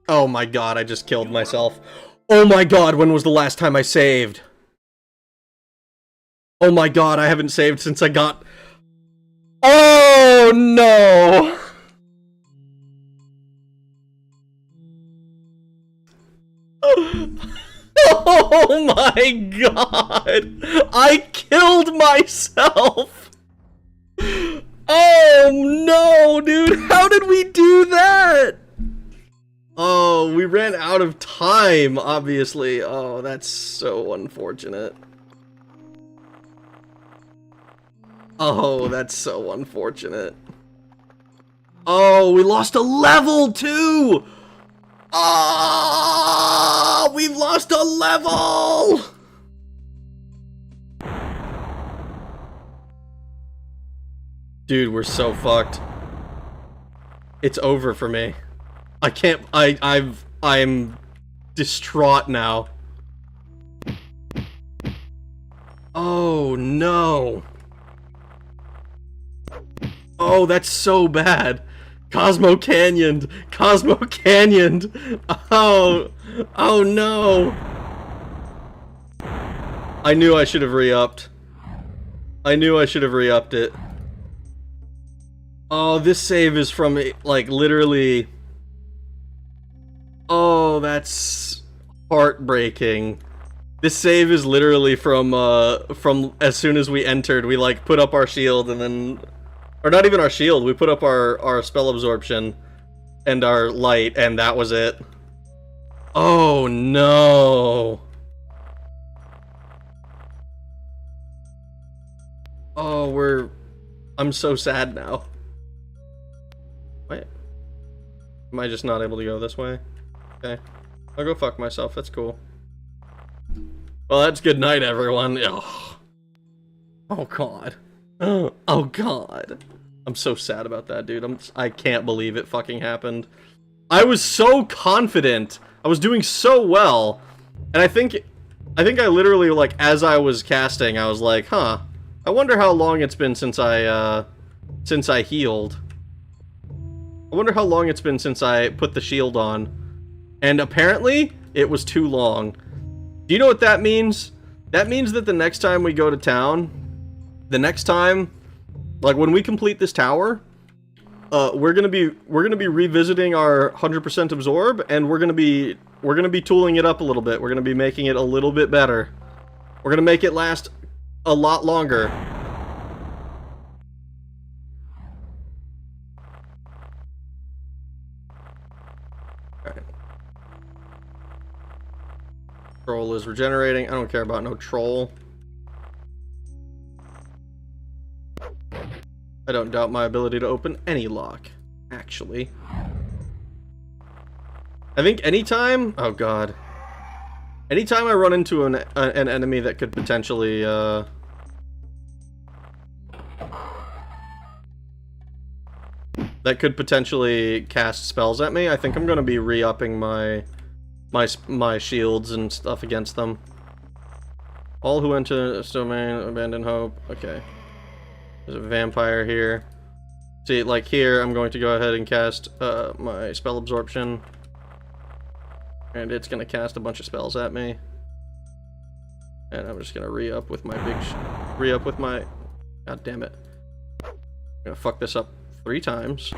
S1: Oh my god, I just killed myself. Oh my god, when was the last time I saved? Oh my god, I haven't saved since I got... Oh no! Oh my god! I killed myself! Oh no, dude! How did we do that? Oh, we ran out of time, obviously. Oh, that's so unfortunate. Oh, that's so unfortunate. Oh, we lost a level, too! Oh, we lost a level! Dude, we're so fucked. It's over for me. I can't, I'm distraught now. Oh, no. Oh, that's so bad. Cosmo Canyoned. Cosmo Canyoned. Oh, oh no. I knew I should have re-upped. I knew I should have re-upped it. Oh, this save is from, like, literally... Oh, that's heartbreaking. This save is literally from as soon as we entered, we, like, put up our shield and then... Or not even our shield, we put up our spell absorption and our light, and that was it. Oh, no. Oh, I'm so sad now. Wait. Am I just not able to go this way? Okay. I'll go fuck myself. That's cool. Well, that's good night, everyone. Oh, oh God. Oh, God. I'm so sad about that, dude. I can't believe it fucking happened. I was so confident. I was doing so well. And I think I literally, like, as I was casting, I was like, huh. I wonder how long it's been since I healed. I wonder how long it's been since I put the shield on. And apparently, it was too long. Do you know what that means? That means that the next time we go to town, the next time, like when we complete this tower, we're gonna be revisiting our 100% absorb, and we're gonna be tooling it up a little bit. We're gonna be making it a little bit better. We're gonna make it last a lot longer. Alright. Troll is regenerating. I don't care about no troll. I don't doubt my ability to open any lock, actually. I think anytime... Oh, God. Anytime I run into an enemy that could potentially, cast spells at me, I think I'm gonna be re-upping my shields and stuff against them. All who enter this domain abandon hope. Okay. There's a vampire here. See, like here, I'm going to go ahead and cast my spell absorption. And it's going to cast a bunch of spells at me. And I'm just going to re-up with my God damn it. I'm going to fuck this up 3 times.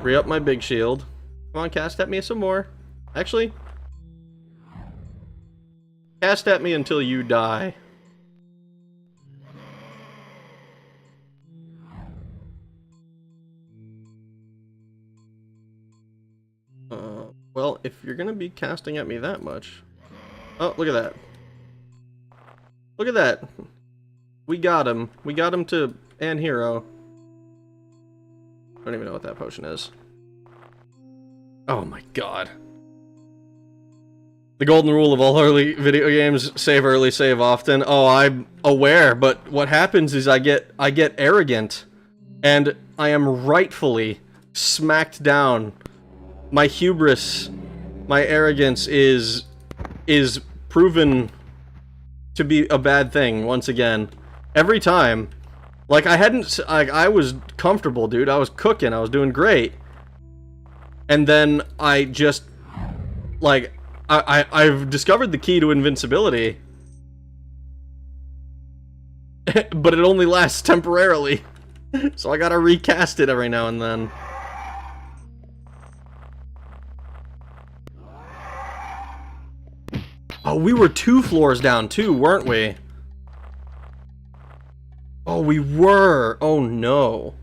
S1: Re-up my big shield. Come on, cast at me some more. Actually, cast at me until you die. Well, if you're gonna be casting at me that much... Oh, look at that. Look at that. We got him. We got him to an hero. I don't even know what that potion is. Oh my God. The golden rule of all early video games, save early, save often. Oh, I'm aware, but what happens is I get arrogant, and I am rightfully smacked down. My hubris, my arrogance is proven to be a bad thing once again. Every time. Like, I was comfortable, dude. I was cooking. I was doing great. And then I just, like, I've discovered the key to invincibility. But it only lasts temporarily. So I gotta recast it every now and then. Oh, we were 2 floors down too, weren't we? Oh, we were. Oh, no.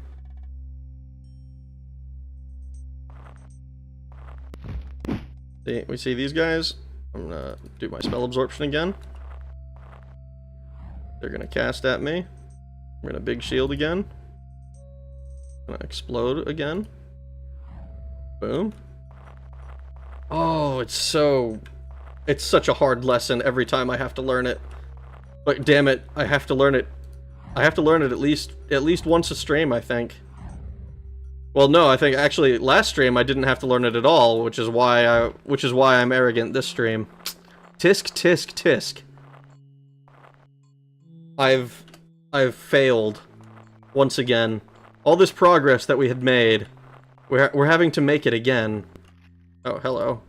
S1: See, we see these guys? I'm gonna do my spell absorption again. They're gonna cast at me. I'm gonna big shield again. I'm gonna explode again. Boom. Oh, it's such a hard lesson every time I have to learn it. But damn it, I have to learn it. I have to learn it at least once a stream, I think. Well, no, I think actually last stream I didn't have to learn it at all, which is why I'm arrogant this stream. Tisk tisk tisk. I've failed once again. All this progress that we had made, we're having to make it again. Oh, hello.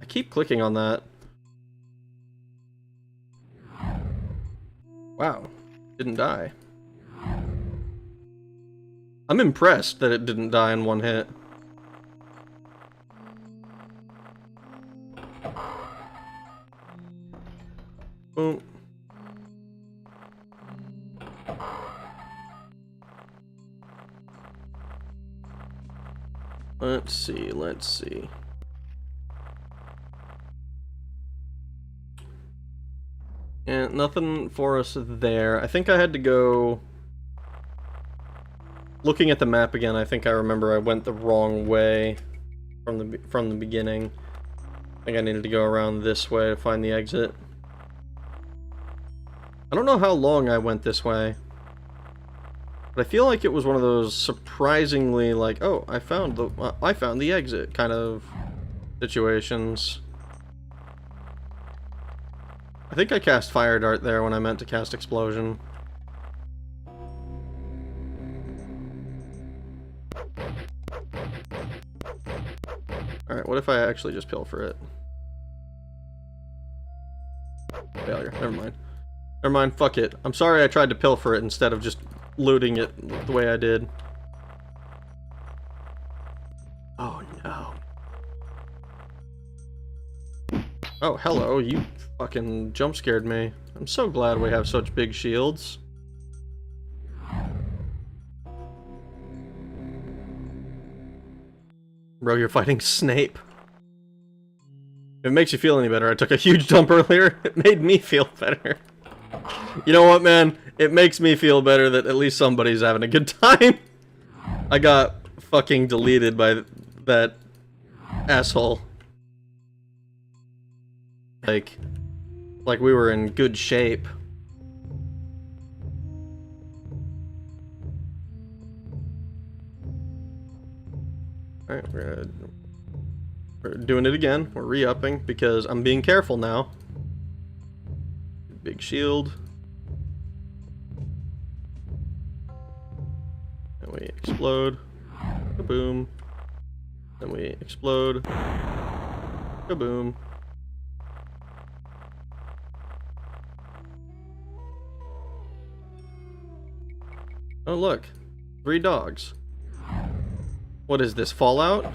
S1: I keep clicking on that. Wow. Didn't die. I'm impressed that it didn't die in one hit. Boom. Let's see. And nothing for us there. I think I had to go... Looking at the map again, I think I remember I went the wrong way from the beginning. I think I needed to go around this way to find the exit. I don't know how long I went this way. But I feel like it was one of those surprisingly like, oh, I found the exit kind of situations. I think I cast Fire Dart there when I meant to cast Explosion. Alright, what if I actually just pilfer it? Failure. Never mind. Never mind, fuck it. I'm sorry I tried to pilfer it instead of just looting it the way I did. Oh no. Oh, hello, you fucking jump scared me. I'm so glad we have such big shields. Bro, you're fighting Snape. If it makes you feel any better, I took a huge dump earlier. It made me feel better. You know what, man? It makes me feel better that at least somebody's having a good time. I got fucking deleted by that asshole. Like we were in good shape. Alright, we're doing it again. We're re-upping because I'm being careful now. Big shield. And we explode. Kaboom. Then we explode. Kaboom. Oh look, 3 dogs. What is this, Fallout?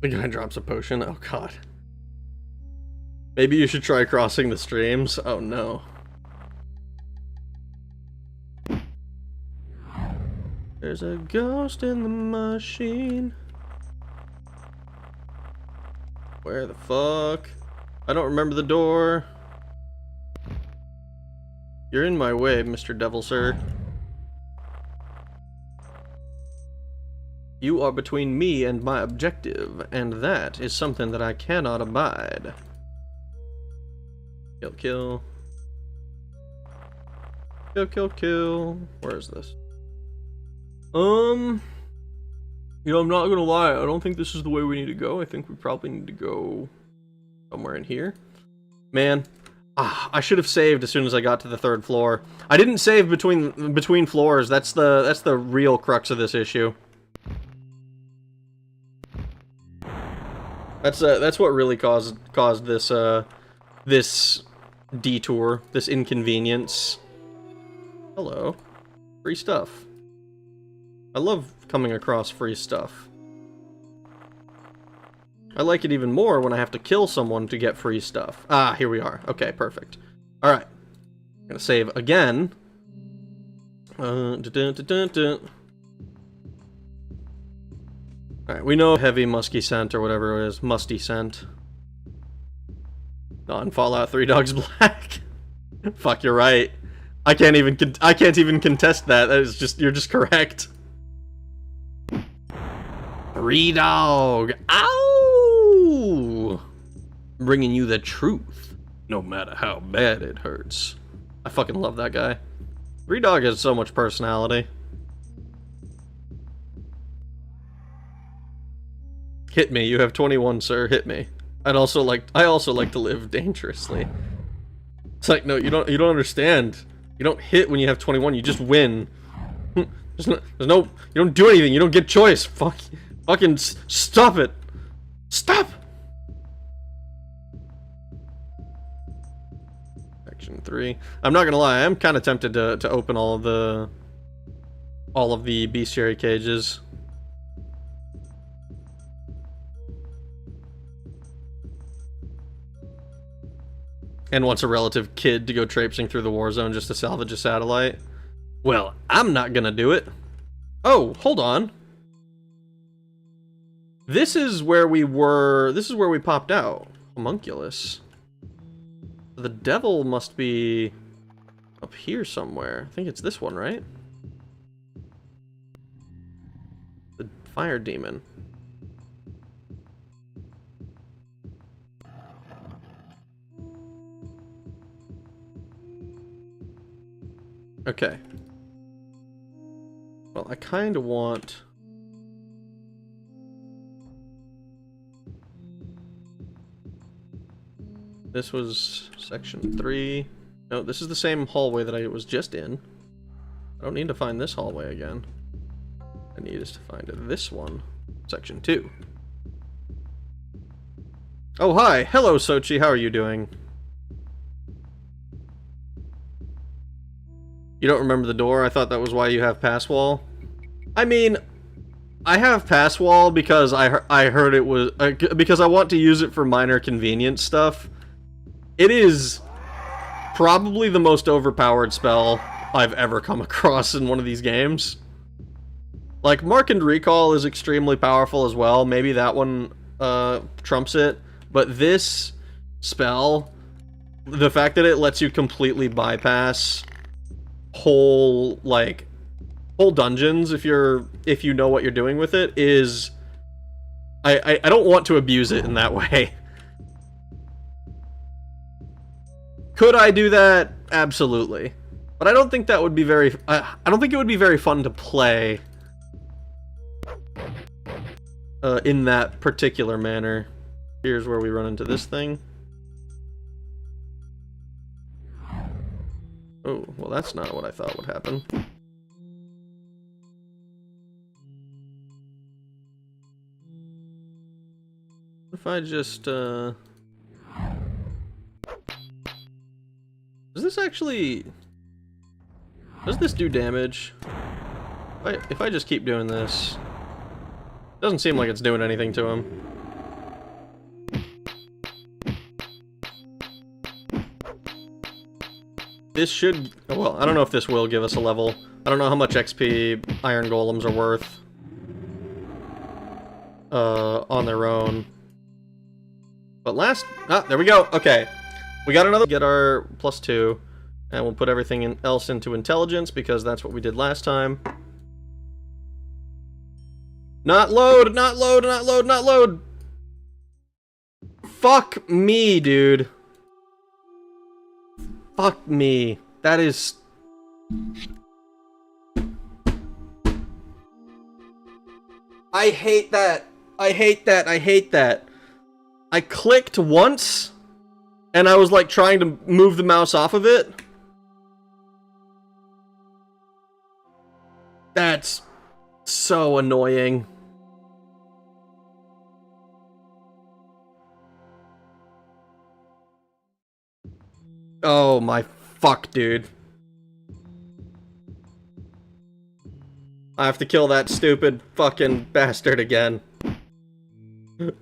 S1: The guy drops a potion, oh god. Maybe you should try crossing the streams, oh no. There's a ghost in the machine. Where the fuck? I don't remember the door. You're in my way, Mr. Devil, sir. You are between me and my objective, and that is something that I cannot abide. Kill, kill. Kill, kill, kill. Where is this? You know, I'm not gonna lie, I don't think this is the way we need to go. I think we probably need to go somewhere in here. Man, I should have saved as soon as I got to the 3rd floor. I didn't save between floors. That's the real crux of this issue. That's what really caused this this detour, this inconvenience. Hello. Free stuff. I love coming across free stuff. I like it even more when I have to kill someone to get free stuff. Ah, here we are. Okay, perfect. Alright. I'm gonna save again. Alright, we know heavy musky scent or whatever it is. Musty scent. On Fallout 3 Dogs Black. Fuck, you're right. I can't even contest that. That is just, you're just correct. 3 Dog. Ow! Bringing you the truth, no matter how bad it hurts. I fucking love that guy. 3 Dog has so much personality. Hit me. You have 21, sir. Hit me. I also like to live dangerously. It's like, no, you don't understand. You don't hit when you have 21. You just win. There's no. You don't do anything. You don't get choice. Fucking stop it. Stop. Section 3. I'm not gonna lie. I'm kind of tempted to open all of the bestiary cages. And wants a relative kid to go traipsing through the war zone just to salvage a satellite. Well, I'm not gonna do it. Oh, hold on. This is where we were... This is where we popped out. Homunculus. The devil must be up here somewhere. I think it's this one, right? The fire demon. Okay. Well, I kind of want... This was section 3. No, this is the same hallway that I was just in. I don't need to find this hallway again. I need is to find this one. Section 2. Oh, hi! Hello, Sochi, how are you doing? You don't remember the door? I thought that was why you have pass wall. I mean, I have pass wall because I heard it was... because I want to use it for minor convenience stuff. It is probably the most overpowered spell I've ever come across in one of these games. Like, Mark and Recall is extremely powerful as well. Maybe that one trumps it. But this spell, the fact that it lets you completely bypass whole dungeons if you know what you're doing with it is... I don't want to abuse it in that way. Could I do that? Absolutely. But I don't think that would be very... I don't think it would be very fun to play in that particular manner. Here's where we run into this thing. Oh, well that's not what I thought would happen. If I just, Does this actually... Does this do damage? If I just keep doing this... Doesn't seem like it's doing anything to him. This should... Well, I don't know if this will give us a level. I don't know how much XP Iron Golems are worth. On their own. But last... Ah, there we go! Okay. We got another... Get our +2. And we'll put everything else into intelligence, because that's what we did last time. Not load! Not load! Not load! Not load! Fuck me, dude. Fuck me. That is... I hate that. I hate that. I hate that. I clicked once, and I was like trying to move the mouse off of it. That's so annoying. Oh my fuck, dude. I have to kill that stupid fucking bastard again.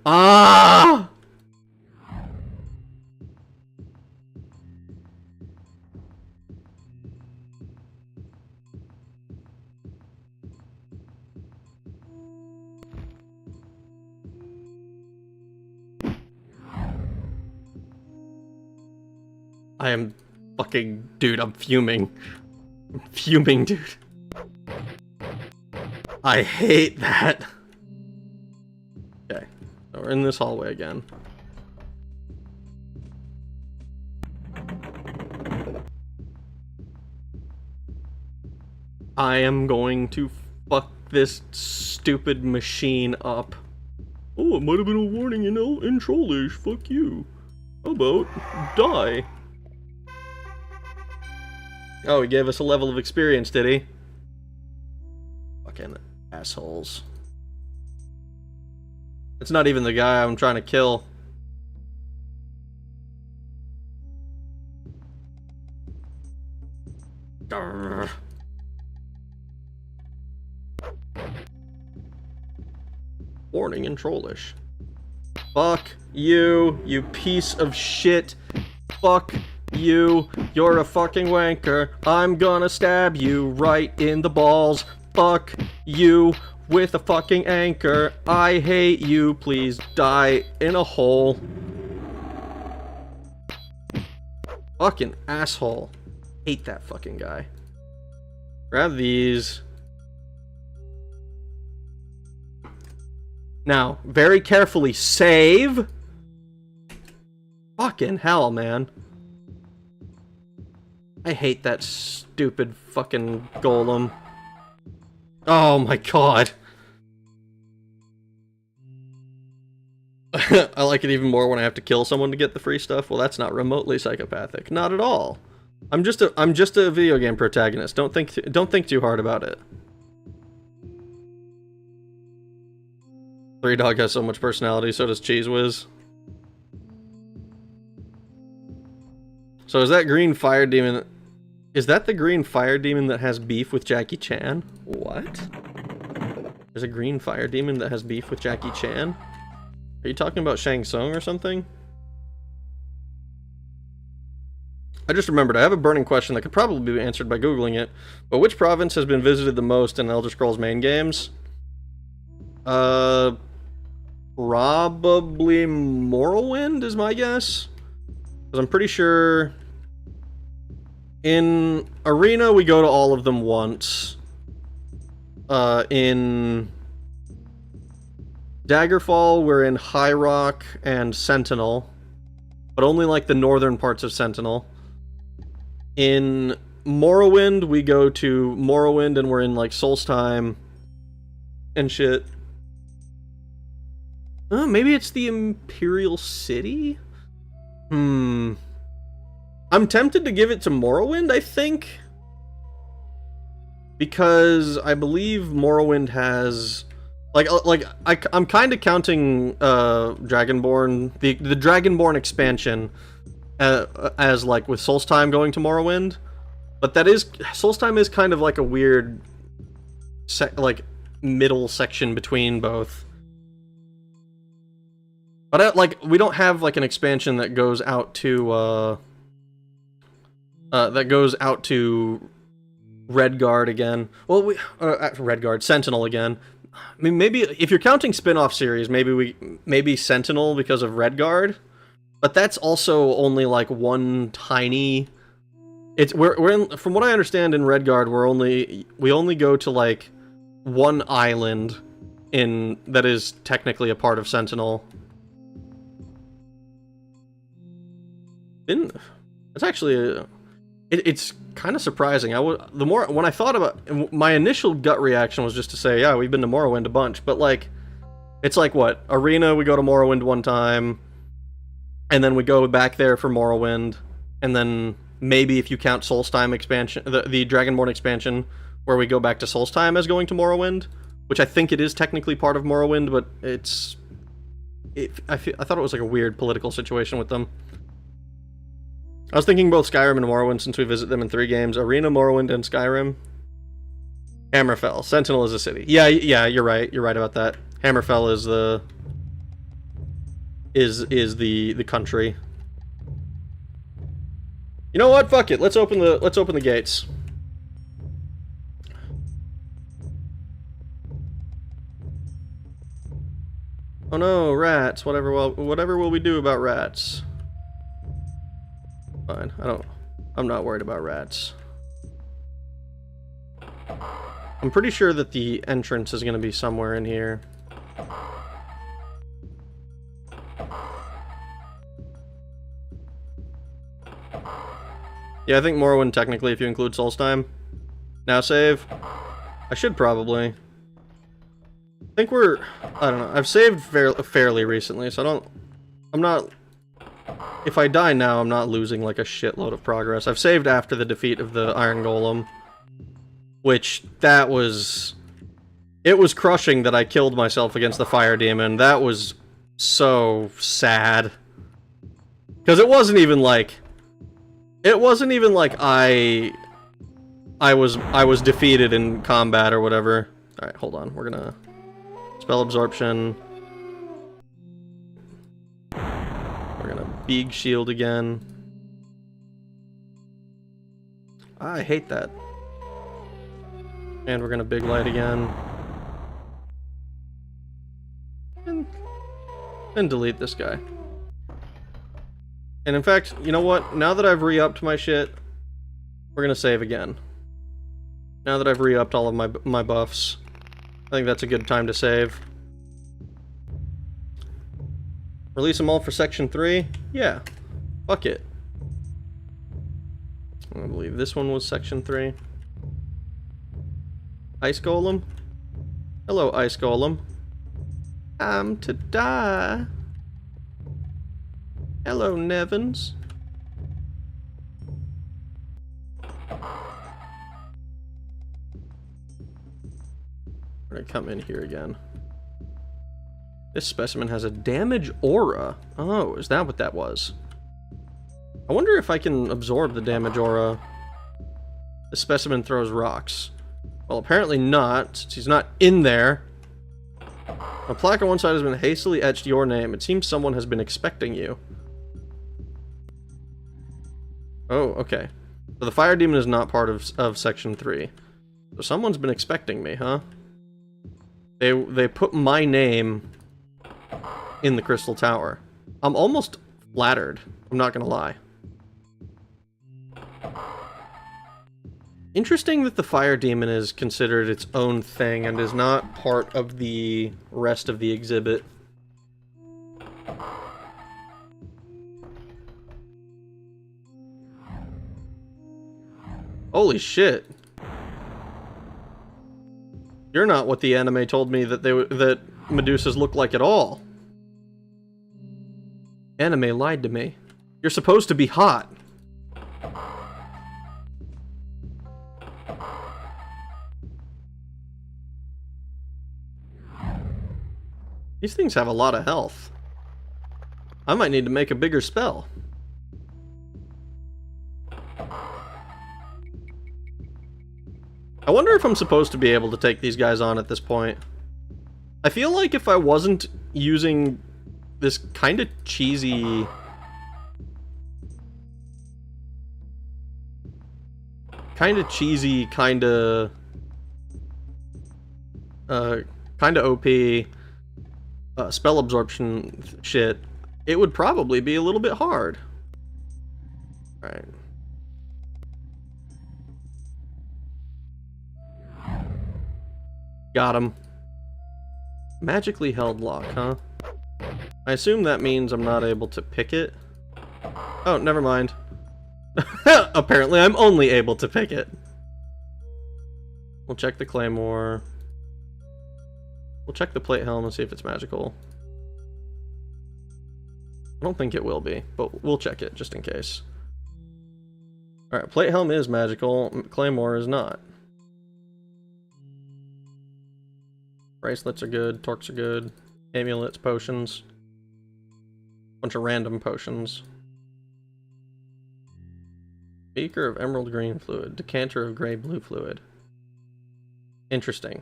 S1: Ah! I am fucking... Dude, I'm fuming. I'm fuming, dude. I hate that. Okay, so we're in this hallway again. I am going to fuck this stupid machine up. Oh, it might have been a warning in Trollish. Fuck you. How about die? Oh, he gave us a level of experience, did he? Fucking assholes. It's not even the guy I'm trying to kill. Grr. Warning in Trollish. Fuck you, you piece of shit. Fuck you, you're a fucking wanker. I'm gonna stab you right in the balls. Fuck you, with a fucking anchor. I hate you. Please die in a hole. Fucking asshole. Hate that fucking guy. Grab these. Now, very carefully save. Fucking hell, man. I hate that stupid fucking golem. Oh my god. I like it even more when I have to kill someone to get the free stuff. Well, that's not remotely psychopathic. Not at all. I'm just a video game protagonist. Don't think too hard about it. Three Dog has so much personality, so does Cheese Whiz. So is that green fire demon? Is that the green fire demon that has beef with Jackie Chan? What? There's a green fire demon that has beef with Jackie Chan? Are you talking about Shang Tsung or something? I just remembered, I have a burning question that could probably be answered by Googling it. But which province has been visited the most in Elder Scrolls main games? Probably Morrowind is my guess. Because I'm pretty sure in Arena we go to all of them once. In Daggerfall we're in High Rock and Sentinel. But only like the northern parts of Sentinel. In Morrowind we go to Morrowind and we're in like Solstheim and shit. Maybe it's the Imperial City? I'm tempted to give it to Morrowind, I think. Because I believe Morrowind has... I'm kind of counting Dragonborn, the Dragonborn expansion as like with Solstheim going to Morrowind. But that is... Solstheim is kind of like a weird middle section between both. But we don't have like an expansion that goes out to Redguard again. Well, Redguard, Sentinel again. I mean, maybe if you're counting spin-off series, maybe Sentinel because of Redguard. But that's also only like one tiny. We're in, from what I understand in Redguard, we only go to like one island that is technically a part of Sentinel. It's actually it's kind of surprising. When I thought about, my initial gut reaction was just to say, yeah, we've been to Morrowind a bunch, but like it's like what, Arena we go to Morrowind one time, and then we go back there for Morrowind, and then maybe if you count Solstheim expansion, the Dragonborn expansion, where we go back to Solstheim as going to Morrowind, which I think it is technically part of Morrowind, but I thought it was like a weird political situation with them. I was thinking both Skyrim and Morrowind since we visit them in 3 games. Arena, Morrowind, and Skyrim. Hammerfell. Sentinel is a city. Yeah, you're right. You're right about that. Hammerfell is the country. You know what? Fuck it. Let's open the gates. Oh no, rats. Whatever will we do about rats? Fine. I'm not worried about rats. I'm pretty sure that the entrance is going to be somewhere in here. Yeah, I think Morrowind technically, if you include Solstheim. Now save. I should probably. I think I don't know. I've saved fairly recently, so I'm not... If I die now, I'm not losing like a shitload of progress. I've saved after the defeat of the Iron Golem. Which, it was crushing that I killed myself against the Fire Demon. That was so sad. Because it wasn't even like I was defeated in combat or whatever. Alright, hold on. We're gonna... Spell Absorption. We're gonna Big Shield again. I hate that. And we're gonna Big Light again. And delete this guy. And in fact, you know what? Now that I've re-upped my shit, we're gonna save again. Now that I've re-upped all of my buffs, I think that's a good time to save. Release them all for Section 3? Yeah. Fuck it. I believe this one was Section 3. Ice Golem? Hello, Ice Golem. I'm to die. Hello, Nevins. We're gonna come in here again. This specimen has a damage aura. Oh, is that what that was? I wonder if I can absorb the damage aura. The specimen throws rocks. Well, apparently not, since he's not in there. A plaque on one side has been hastily etched your name. It seems someone has been expecting you. Oh, okay. So the fire demon is not part of Section 3. So someone's been expecting me, huh? They put my name in the Crystal Tower. I'm almost flattered. I'm not gonna lie. Interesting that the fire demon is considered its own thing and is not part of the rest of the exhibit. Holy shit. You're not what the anime told me that that Medusas look like at all. Anime lied to me. You're supposed to be hot. These things have a lot of health. I might need to make a bigger spell. I wonder if I'm supposed to be able to take these guys on at this point. I feel like if I wasn't using this kind of cheesy... kind of OP spell absorption shit, it would probably be a little bit hard. Alright. Got him. Magically held lock, huh? I assume that means I'm not able to pick it. Oh, never mind. Apparently I'm only able to pick it. We'll check the claymore. We'll check the plate helm and see if it's magical. I don't think it will be, but we'll check it just in case. Alright, plate helm is magical, claymore is not. Bracelets are good, torques are good, amulets, potions. Bunch of random potions. Beaker of emerald green fluid, decanter of gray blue fluid. Interesting.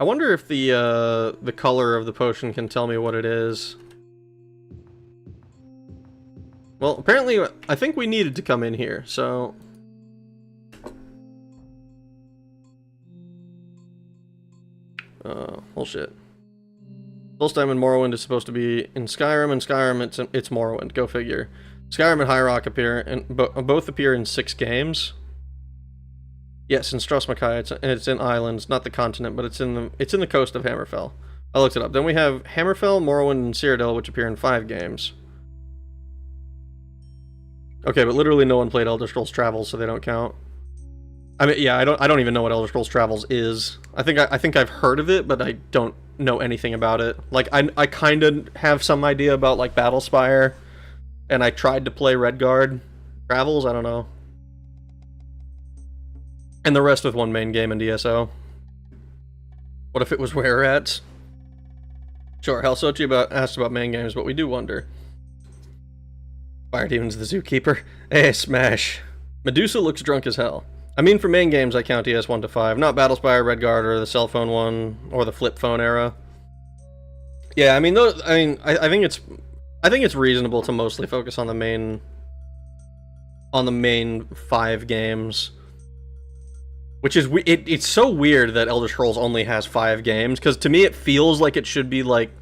S1: I wonder if the color of the potion can tell me what it is. Well, apparently I think we needed to come in here, so... bullshit. Solstheim and Morrowind is supposed to be in Skyrim, and Skyrim it's Morrowind. Go figure. Skyrim and High Rock appear, and both appear in 6 games. Yes, in Strosmakai, it's in islands, not the continent, but it's in the coast of Hammerfell. I looked it up. Then we have Hammerfell, Morrowind, and Cyrodiil, which appear in 5 games. Okay, but literally no one played Elder Scrolls Travels, so they don't count. I mean, yeah, I don't even know what Elder Scrolls Travels is. I think I've heard of it, but I don't know anything about it. Like, I kind of have some idea about, like, Battlespire, and I tried to play Redguard. Travels, I don't know. And the rest with one main game in DSO. What if it was where at? Sure, Halsochi asked about main games, but we do wonder. Fire Demon's the Zookeeper. Hey, smash. Medusa looks drunk as hell. I mean, for main games, I count ES 1 to 5, not Battlespire, Redguard, or the cell phone one, or the flip phone era. Yeah, I mean, those. I mean, I think it's reasonable to mostly focus on the main 5 games. Which is it's so weird that Elder Scrolls only has 5 games, because to me it feels like it should be like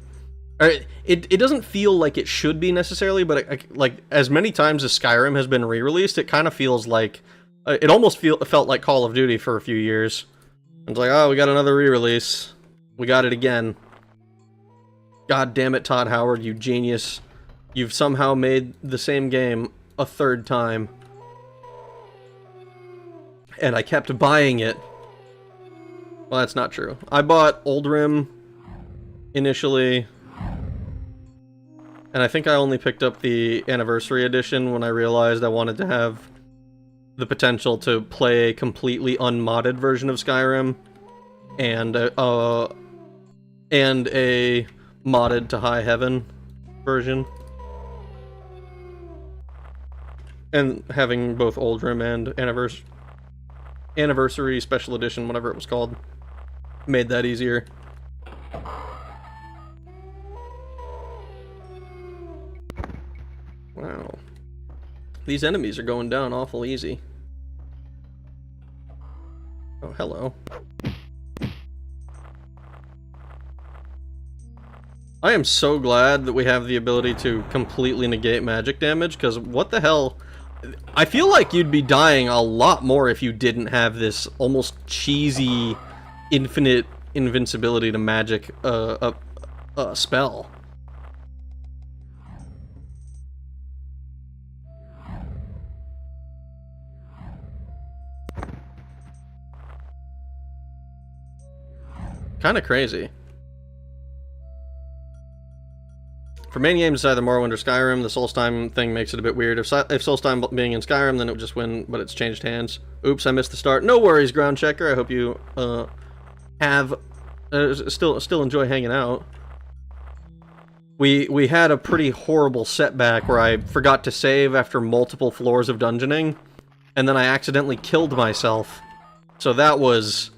S1: Or it doesn't feel like it should be necessarily, but like as many times as Skyrim has been re-released, it kind of feels like it almost felt like Call of Duty for a few years. It's like, oh, we got another re-release. We got it again. God damn it, Todd Howard, you genius. You've somehow made the same game a third time. And I kept buying it. Well, that's not true. I bought Oldrim initially. And I think I only picked up the Anniversary Edition when I realized I wanted to have the potential to play a completely unmodded version of Skyrim. And a modded to High Heaven version. And having both Oldrim and Anniversary Special Edition, whatever it was called, made that easier. Wow. These enemies are going down awful easy. Oh, hello. I am so glad that we have the ability to completely negate magic damage, because what the hell... I feel like you'd be dying a lot more if you didn't have this almost cheesy, infinite invincibility to magic spell. Kinda crazy. For main games, it's either Morrowind or Skyrim. The Solstheim thing makes it a bit weird. If Solstheim being in Skyrim, then it would just win, but it's changed hands. Oops, I missed the start. No worries, Ground Checker. I hope you still enjoy hanging out. We had a pretty horrible setback where I forgot to save after multiple floors of dungeoning, and then I accidentally killed myself. So that was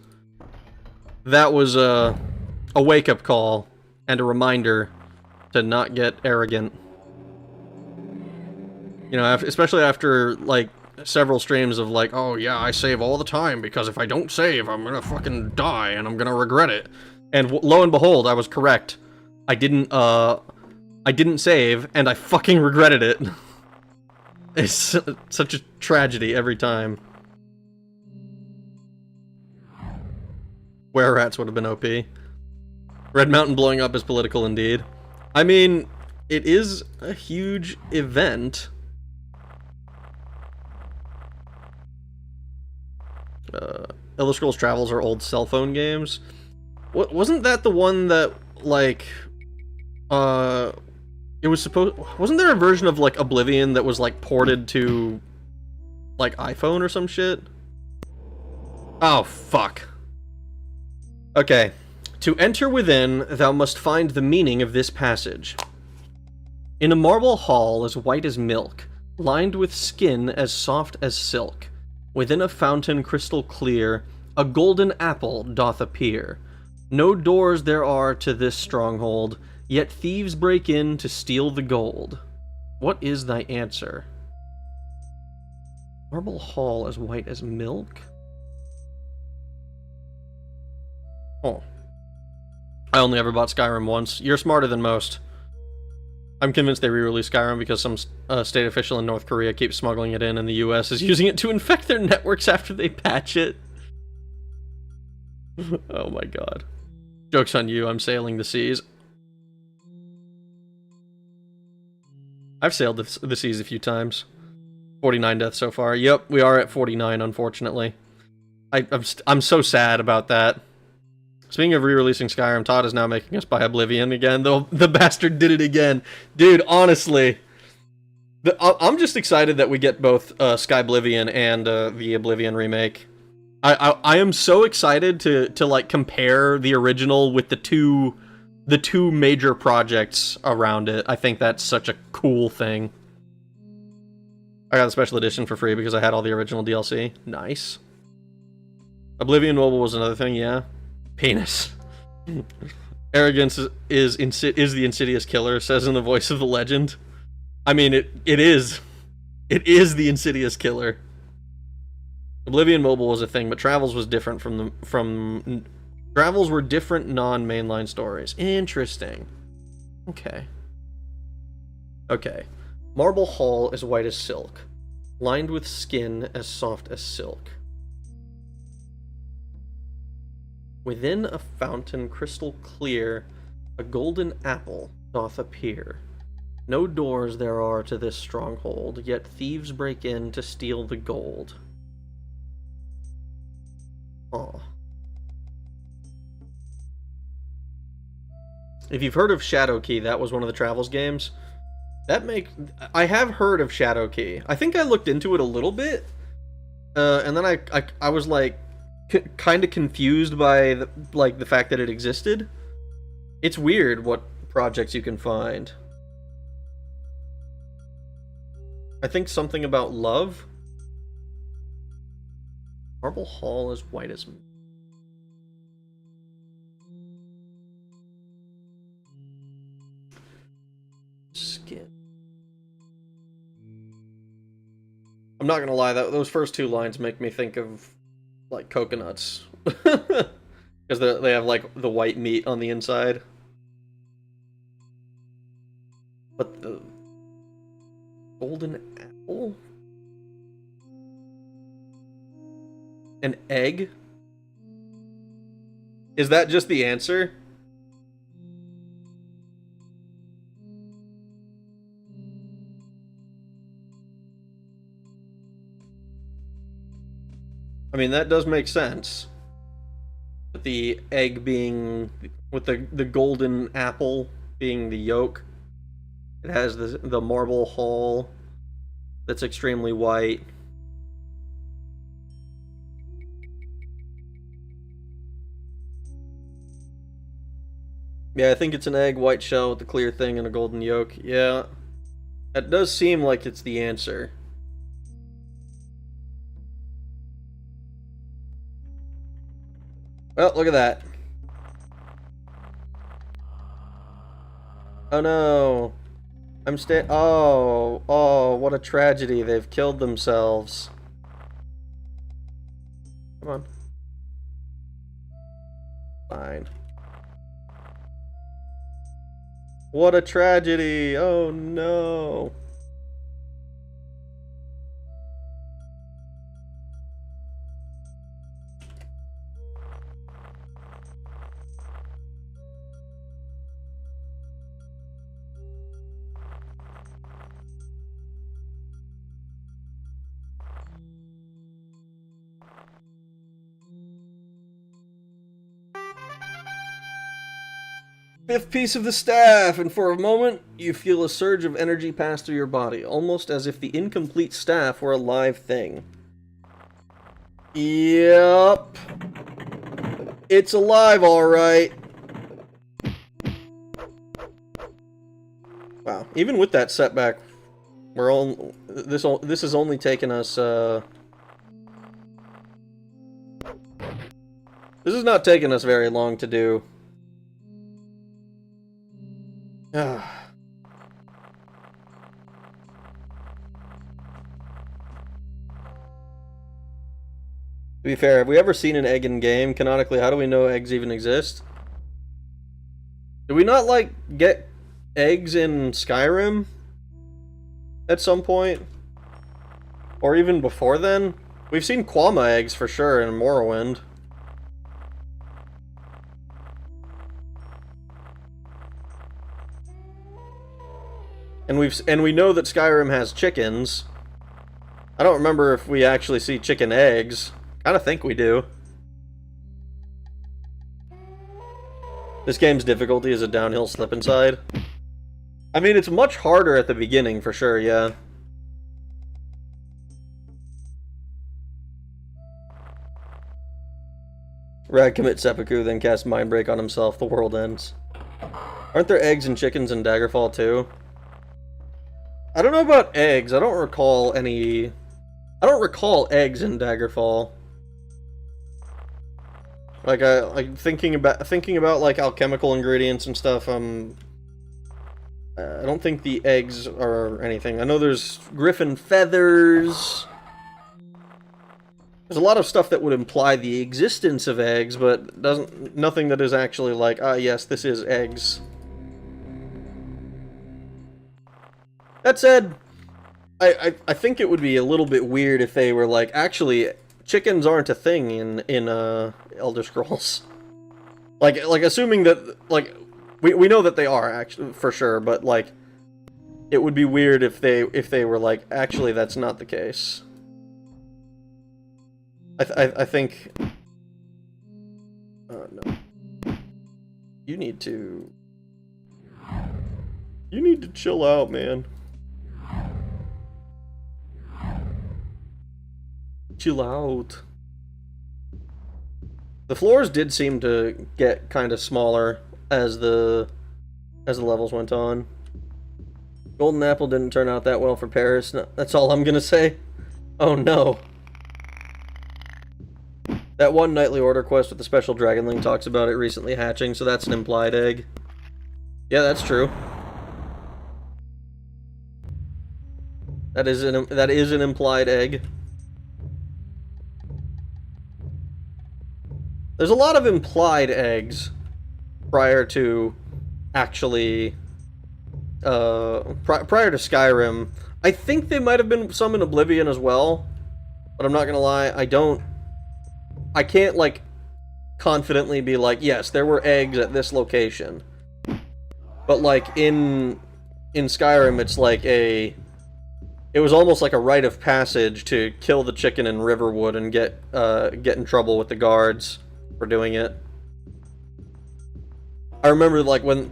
S1: a wake-up call and a reminder to not get arrogant. You know, especially after, like, several streams of, like, oh yeah, I save all the time, because if I don't save, I'm gonna fucking die, and I'm gonna regret it. And lo and behold, I was correct. I didn't save, and I fucking regretted it. It's such a tragedy every time. Were Rats would have been OP. Red Mountain blowing up is political indeed. I mean, it is a huge event. Elder Scrolls Travels are old cell phone games. Wasn't that the one that, like, it was supposed... Wasn't there a version of, like, Oblivion that was, like, ported to, like, iPhone or some shit? Oh, fuck. Okay. To enter within, thou must find the meaning of this passage. In a marble hall as white as milk, lined with skin as soft as silk, within a fountain crystal clear, a golden apple doth appear. No doors there are to this stronghold, yet thieves break in to steal the gold. What is thy answer? Marble hall as white as milk? Oh. I only ever bought Skyrim once. You're smarter than most. I'm convinced they re-released Skyrim because some state official in North Korea keeps smuggling it in, and the US is using it to infect their networks after they patch it. Oh my god. Joke's on you, I'm sailing the seas. I've sailed the seas a few times. 49 deaths so far. Yep, we are at 49, unfortunately. I'm so sad about that. Speaking of re-releasing Skyrim, Todd is now making us buy Oblivion again, though the bastard did it again. Dude, honestly, I'm just excited that we get both Skyblivion and the Oblivion remake. I am so excited to like compare the original with the two major projects around it. I think that's such a cool thing. I got a special edition for free because I had all the original DLC. Nice. Oblivion Mobile was another thing, yeah. Penis. Arrogance is the insidious killer, says in the voice of the legend. I mean, it is. It is the insidious killer. Oblivion Mobile was a thing, but Travels was different from Travels were different non-mainline stories. Interesting. Okay. Okay. Marble Hall is white as silk, lined with skin as soft as silk. Within a fountain crystal clear, a golden apple doth appear. No doors there are to this stronghold, yet thieves break in to steal the gold. Oh. If you've heard of Shadow Key, that was one of the Travels games. I have heard of Shadow Key. I think I looked into it a little bit, and then I was like kind of confused by the fact that it existed. It's weird what projects you can find. I think something about love. Marble Hall is white as milk. Skin. I'm not gonna lie, those first two lines make me think of like coconuts, because they have like the white meat on the inside. But the golden apple? An egg? Is that just the answer? I mean, that does make sense. With the egg being... with the golden apple being the yolk. It has the marble hull that's extremely white. Yeah, I think it's an egg, white shell with the clear thing and a golden yolk. Yeah, that does seem like it's the answer. Well, look at that. Oh no. Oh, what a tragedy. They've killed themselves. Come on. Fine. What a tragedy. Oh no. Fifth piece of the staff, and for a moment, you feel a surge of energy pass through your body, almost as if the incomplete staff were a live thing. Yep. It's alive, alright. Wow, even with that setback, this has only taken us, this has not taken us very long to do. To be fair, have we ever seen an egg in game? Canonically, how do we know eggs even exist? Did we not, like, get eggs in Skyrim? At some point? Or even before then? We've seen Quama eggs for sure in Morrowind. And we know that Skyrim has chickens. I don't remember if we actually see chicken eggs. Kinda think we do. This game's difficulty is a downhill slip inside. I mean, it's much harder at the beginning, for sure, yeah. Rad commits seppuku, then casts Mindbreak on himself. The world ends. Aren't there eggs and chickens in Daggerfall, too? I don't know about eggs. I don't recall any... I don't recall eggs in Daggerfall. Like thinking about like alchemical ingredients and stuff. I don't think the eggs are anything. I know there's griffin feathers. There's a lot of stuff that would imply the existence of eggs, but nothing that is actually like, ah, yes, this is eggs. That said, I think it would be a little bit weird if they were like, actually, chickens aren't a thing in Elder Scrolls. Like assuming that, like, we know that they are, actually, for sure, but, like, it would be weird if they were like, actually, that's not the case. I think... no. You need to chill out, man. Chill out. The floors did seem to get kind of smaller as the levels went on. Golden Apple didn't turn out that well for Paris. No, that's all I'm gonna say. Oh no. That one nightly order quest with the special dragonling talks about it recently hatching, so that's an implied egg. Yeah, that's true. That is an implied egg. There's a lot of implied eggs prior to actually prior to Skyrim. I think they might have been some in Oblivion as well, but I'm not gonna lie, I can't, like, confidently be like, yes, there were eggs at this location. But, like, in Skyrim, it's like it was almost like a rite of passage to kill the chicken in Riverwood and get in trouble with the guards for doing it. I remember when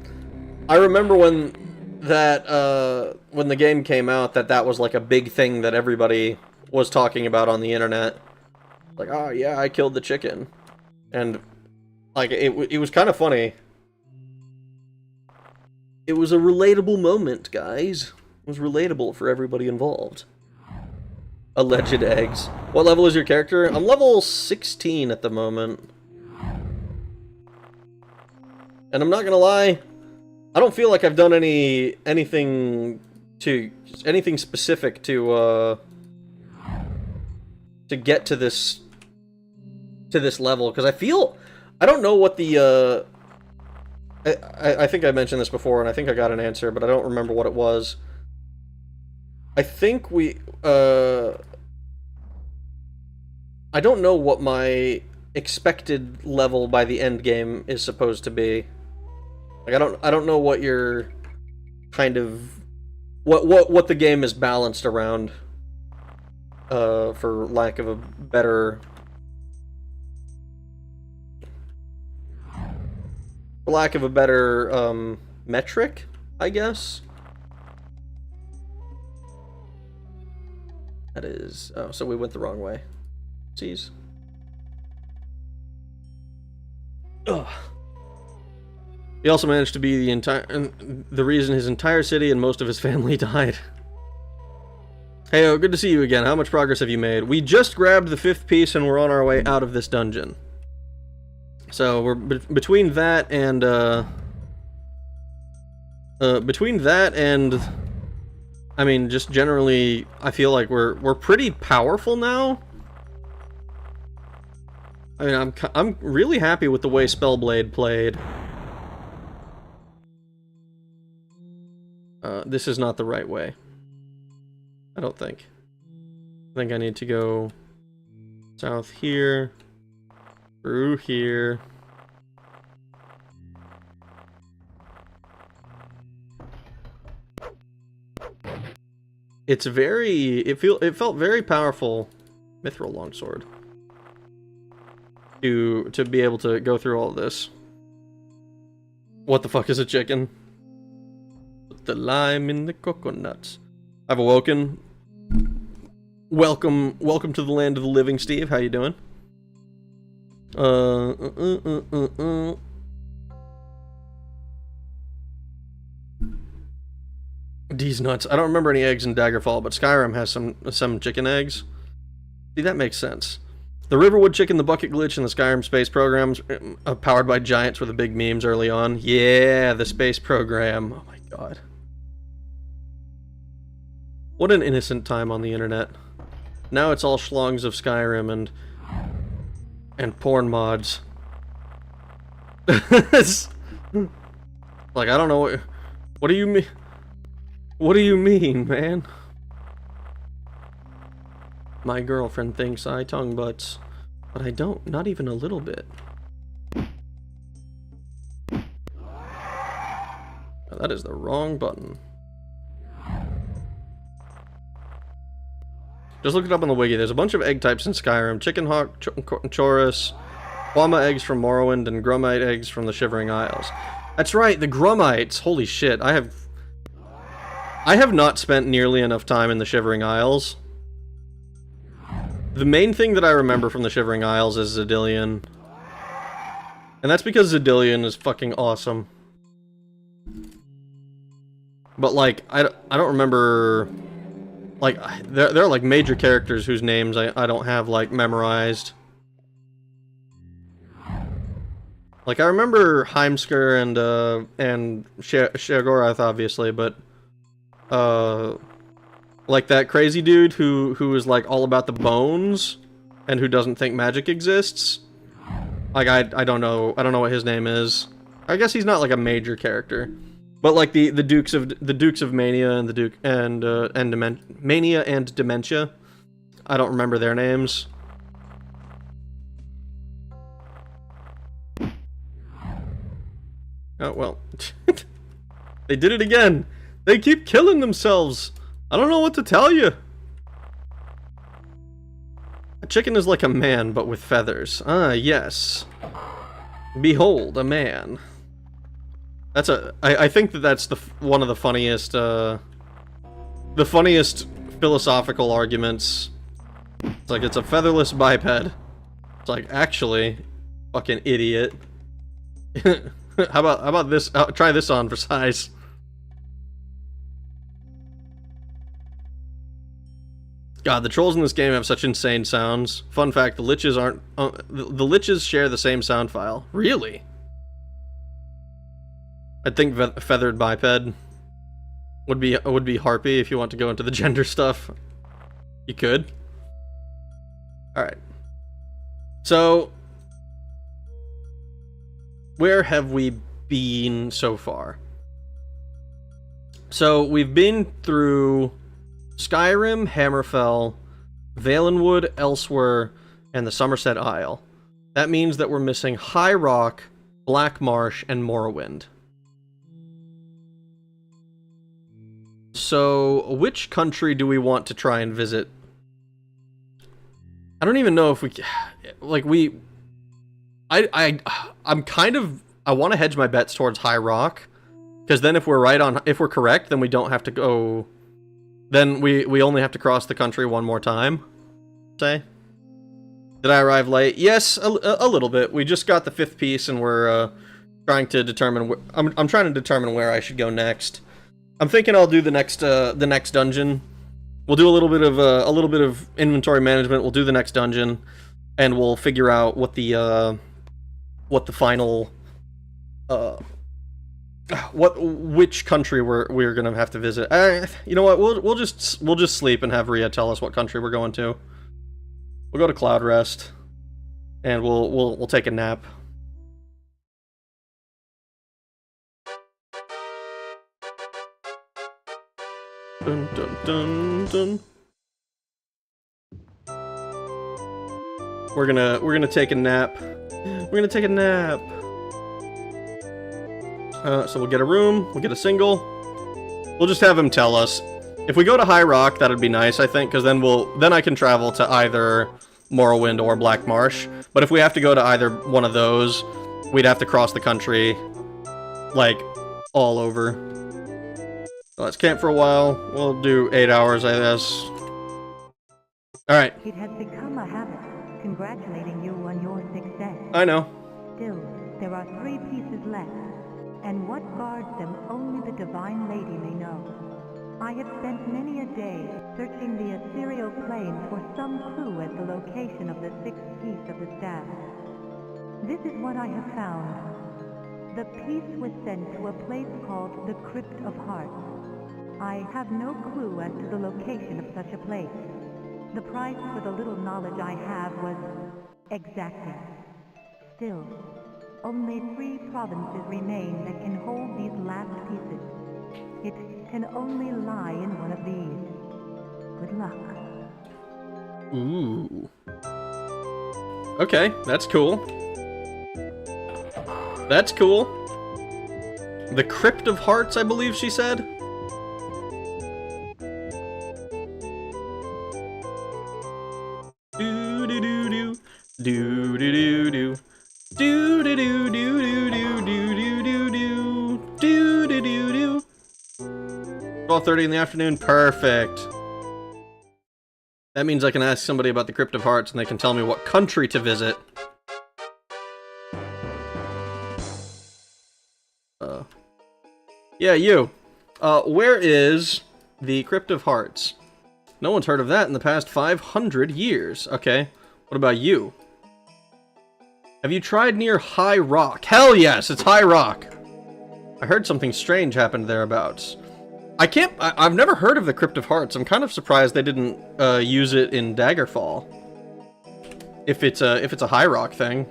S1: the game came out, that was like a big thing that everybody was talking about on the internet. Like, oh yeah, I killed the chicken. And, like, it was kind of funny. It was a relatable moment, guys. It was relatable for everybody involved. Alleged eggs. What level is your character? I'm level 16 at the moment. And I'm not gonna lie, I don't feel like I've done anything specific to get to this level, because I don't know what the I think I mentioned this before and I think I got an answer, but I don't remember what it was. I think I don't know what my expected level by the end game is supposed to be. Like, I don't know what your kind of what the game is balanced around, for lack of a better metric, I guess. That is... Oh, so we went the wrong way. Jeez. Ugh. He also managed to be the reason his entire city and most of his family died. Heyo, good to see you again. How much progress have you made? We just grabbed the 5th piece and we're on our way out of this dungeon. So we're between that and I mean, just generally, I feel like we're pretty powerful now. I mean, I'm really happy with the way Spellblade played. This is not the right way. I don't think. I think I need to go south here, through here. It's very... It felt very powerful, Mithril Longsword, to be able to go through all of this. What the fuck is a chicken? Put the lime in the coconuts. I've awoken. Welcome to the land of the living, Steve. How you doing? These nuts. I don't remember any eggs in Daggerfall, but Skyrim has some chicken eggs. See, that makes sense. The Riverwood chicken, the bucket glitch, and the Skyrim space programs, powered by giants, were the big memes early on. Yeah, the space program. Oh my god. What an innocent time on the internet. Now it's all schlongs of Skyrim and porn mods. Like, I don't know what do you mean? What do you mean, man? My girlfriend thinks I tongue butts, but I don't, not even a little bit. Oh, that is the wrong button. Just look it up on the wiki. There's a bunch of egg types in Skyrim. Chicken hawk, chorus, Wama eggs from Morrowind, and Grummite eggs from the Shivering Isles. That's right, the Grummites. Holy shit, I have not spent nearly enough time in the Shivering Isles. The main thing that I remember from the Shivering Isles is Xedilian. And that's because Xedilian is fucking awesome. But, like, I don't remember... Like, there are, like, major characters whose names I don't have, like, memorized. Like, I remember Heimskr and Sheogorath, obviously, but... like that crazy dude who is, like, all about the bones, and who doesn't think magic exists. Like, I don't know what his name is. I guess he's not, like, a major character. But, like, the Dukes of Mania and the Duke and Mania and Dementia, I don't remember their names. Oh, well. They did it again. They keep killing themselves. I don't know what to tell you. A chicken is like a man, but with feathers. Ah, yes. Behold, a man. That's I think that's one of the funniest philosophical arguments. It's like, it's a featherless biped. It's like, actually, fucking idiot. How about this? Try this on for size. God, the trolls in this game have such insane sounds. Fun fact: the liches aren't. The liches share the same sound file. Really? I think feathered biped would be harpy if you want to go into the gender stuff. You could. All right. So, where have we been so far? So we've been through Skyrim, Hammerfell, Valenwood, Elsewhere, and the Somerset Isle. That means that we're missing High Rock, Black Marsh, and Morrowind. So, which country do we want to try and visit? I don't even know if we... Like, I'm kind of... I want to hedge my bets towards High Rock, because then if we're correct, then we don't have to go... Then we only have to cross the country one more time, say. Did I arrive late? Yes, a little bit. We just got the 5th piece, and we're trying to determine... I'm trying to determine where I should go next. I'm thinking I'll do the next dungeon. We'll do a little bit of inventory management. We'll do the next dungeon, and we'll figure out what the final which country we're gonna have to visit. You know what? We'll just sleep and have Rhea tell us what country we're going to. We'll go to Cloud Rest, and we'll take a nap. Dun dun dun dun. We're gonna take a nap. We're gonna take a nap. So we'll get a room. We'll get a single. We'll just have him tell us. If we go to High Rock, that'd be nice, I think, because then I can travel to either Morrowind or Black Marsh. But if we have to go to either one of those, we'd have to cross the country, like, all over. So let's camp for a while. We'll do 8 hours, I guess. Alright.
S2: It has become a habit, congratulating you on your success.
S1: I know.
S2: Still, there are 3 pieces left, and what guards them only the Divine Lady may know. I have spent many a day searching the ethereal plane for some clue at the location of the 6th piece of the staff. This is what I have found. The piece was sent to a place called the Crypt of Hearts. I have no clue as to the location of such a place. The price for the little knowledge I have was exacting. Still, only 3 provinces remain that can hold these last pieces. It can only lie in one of these. Good luck.
S1: Ooh. Okay, that's cool. That's cool. The Crypt of Hearts, I believe she said. Do do do do do do do do do do do do do do do do do do do do. 12:30 in the afternoon. Perfect. That means I can ask somebody about the Crypt of Hearts and they can tell me what country to visit. Yeah, you. Where is the Crypt of Hearts? No one's heard of that in the past 500 years. Okay. What about you? Have you tried near High Rock? Hell yes, it's High Rock. I heard something strange happened thereabouts. I've never heard of the Crypt of Hearts. I'm kind of surprised they didn't use it in Daggerfall. If it's a High Rock thing.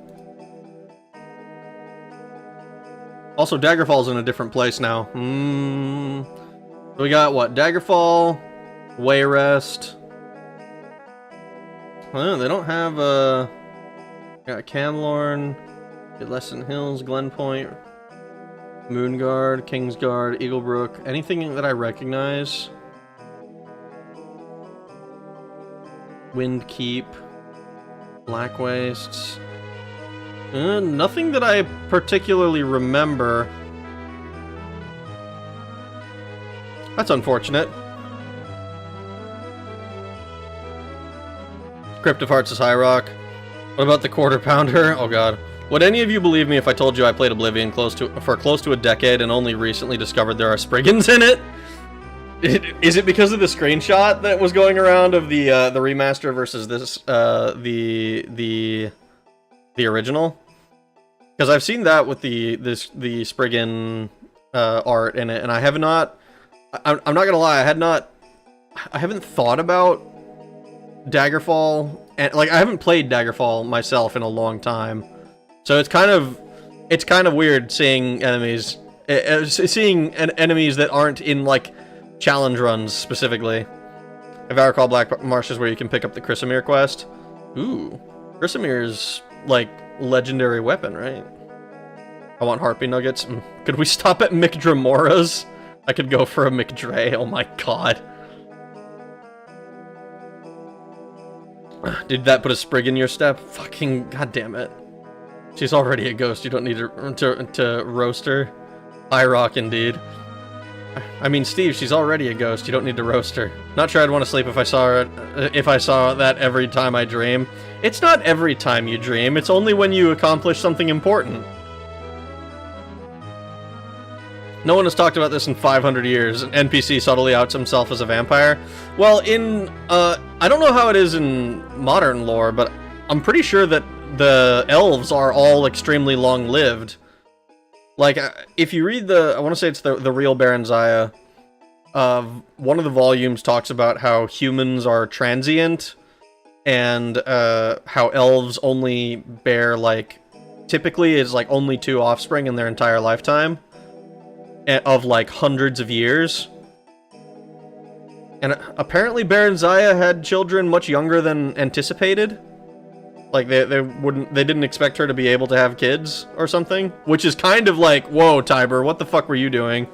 S1: Also, Daggerfall's in a different place now. So we got what? Daggerfall, Wayrest. Well, they don't have got Camlorn, Lesson Hills, Glenpoint, Moonguard, Kingsguard, Eaglebrook. Anything that I recognize? Windkeep, Black Wastes. Nothing that I particularly remember. That's unfortunate. Crypt of Hearts is High Rock. What about the Quarter Pounder? Oh god. Would any of you believe me if I told you I played Oblivion for close to a decade and only recently discovered there are Spriggans in it? Is it because of the screenshot that was going around of the remaster versus this the original? Because I've seen that with the Spriggan art in it, and I have not. I'm not gonna lie, I haven't thought about Daggerfall, and like I haven't played Daggerfall myself in a long time, so it's kind of weird seeing enemies that aren't in like challenge runs specifically. If I recall, Black Marsh is where you can pick up the Chrysamere quest. Ooh, Chrysamere's like legendary weapon, right? I want Harpy Nuggets. Could we stop at McDramora's? I could go for a McDre. Oh my god. Did that put a sprig in your step? Fucking goddamn it. She's already a ghost. You don't need to roast her. High Rock indeed. I mean, Steve, she's already a ghost. You don't need to roast her. Not sure I'd want to sleep if I saw her. If I saw that every time I dream. It's not every time you dream. It's only when you accomplish something important. No one has talked about this in 500 years. An NPC subtly outs himself as a vampire. Well, I don't know how it is in modern lore, but I'm pretty sure that the elves are all extremely long-lived. Like, if you read I want to say it's the real Baron Zaya, one of the volumes talks about how humans are transient, and how elves only bear, like, typically is, like, only 2 offspring in their entire lifetime, of, like, hundreds of years. And apparently Baron Zaya had children much younger than anticipated. Like, they didn't expect her to be able to have kids or something, which is kind of like, whoa, Tiber, what the fuck were you doing?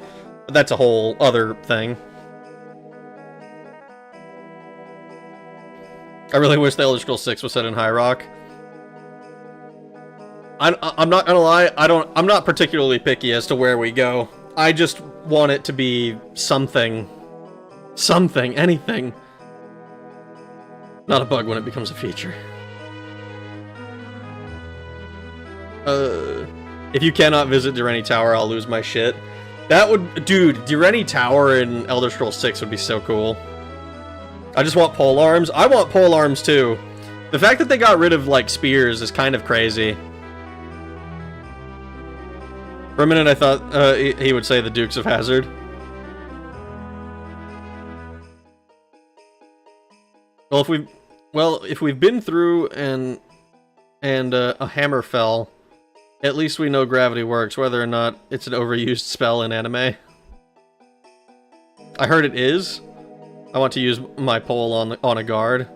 S1: But that's a whole other thing. I really wish the Elder Scrolls 6 was set in High Rock. I'm not gonna lie, I'm not particularly picky as to where we go. I just want it to be something. Something, anything. Not a bug when it becomes a feature. If you cannot visit Dureni Tower, I'll lose my shit. That would... Dude, Dureni Tower in Elder Scrolls 6 would be so cool. I just want pole arms. I want pole arms, too. The fact that they got rid of, like, spears is kind of crazy. For a minute, I thought he would say the Dukes of Hazzard. Well, if we've been through and a hammer fell, at least we know gravity works, whether or not it's an overused spell in anime. I heard it is. I want to use my pole on a guard.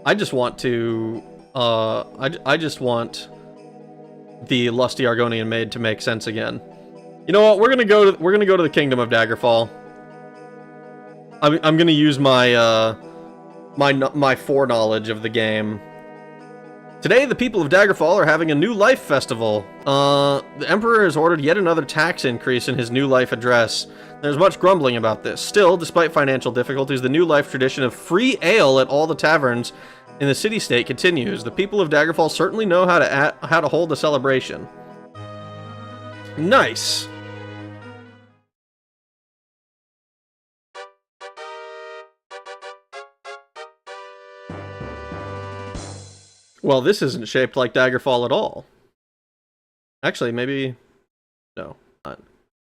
S1: I just want to, I just want the lusty Argonian maid to make sense again. You know what? We're gonna go to the Kingdom of Daggerfall. I'm gonna use my my foreknowledge of the game. Today, the people of Daggerfall are having a New Life festival. The Emperor has ordered yet another tax increase in his New Life address. There's much grumbling about this. Still, despite financial difficulties, the New Life tradition of free ale at all the taverns in the city-state continues. The people of Daggerfall certainly know how to hold a celebration. Nice. Well, this isn't shaped like Daggerfall at all. Actually, maybe... No, not.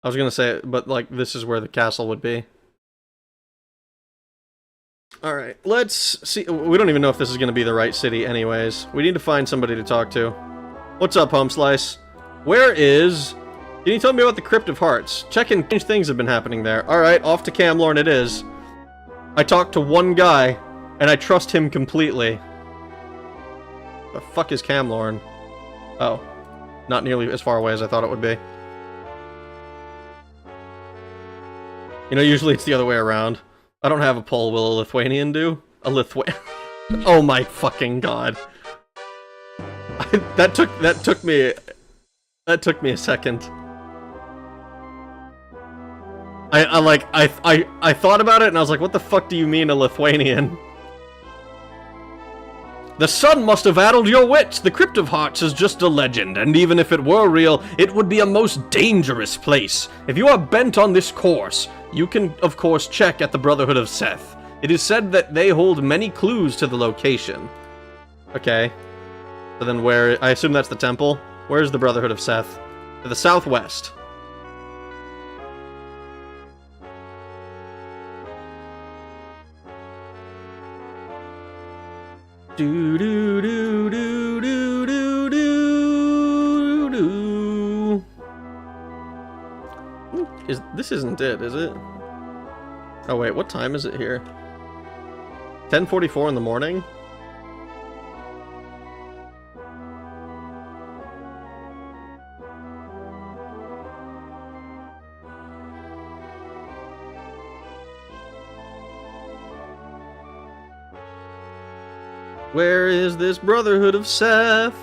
S1: I was gonna say, but, like, this is where the castle would be. Alright, let's see. We don't even know if this is gonna be the right city anyways. We need to find somebody to talk to. What's up, Home Slice? Where is... Can you tell me about the Crypt of Hearts? Checking strange things have been happening there. Alright, off to Camlorn it is. I talked to one guy, and I trust him completely. The fuck is Camlorn? Oh. Not nearly as far away as I thought it would be. You know, usually it's the other way around. I don't have a pole, will a Lithuanian do? A Lithuanian... Oh my fucking god. That took me a second. I thought about it and I was like, what the fuck do you mean a Lithuanian? The sun must have addled your wits. The Crypt of Hearts is just a legend, and even if it were real, it would be a most dangerous place. If you are bent on this course, you can, of course, check at the Brotherhood of Seth. It is said that they hold many clues to the location. Okay. So then where... I assume that's the temple? Where's the Brotherhood of Seth? To the southwest. Do do do do do do do do. This isn't it, is it? Oh wait, what time is it here? 10:44 in the morning? Where is this Brotherhood of Seth?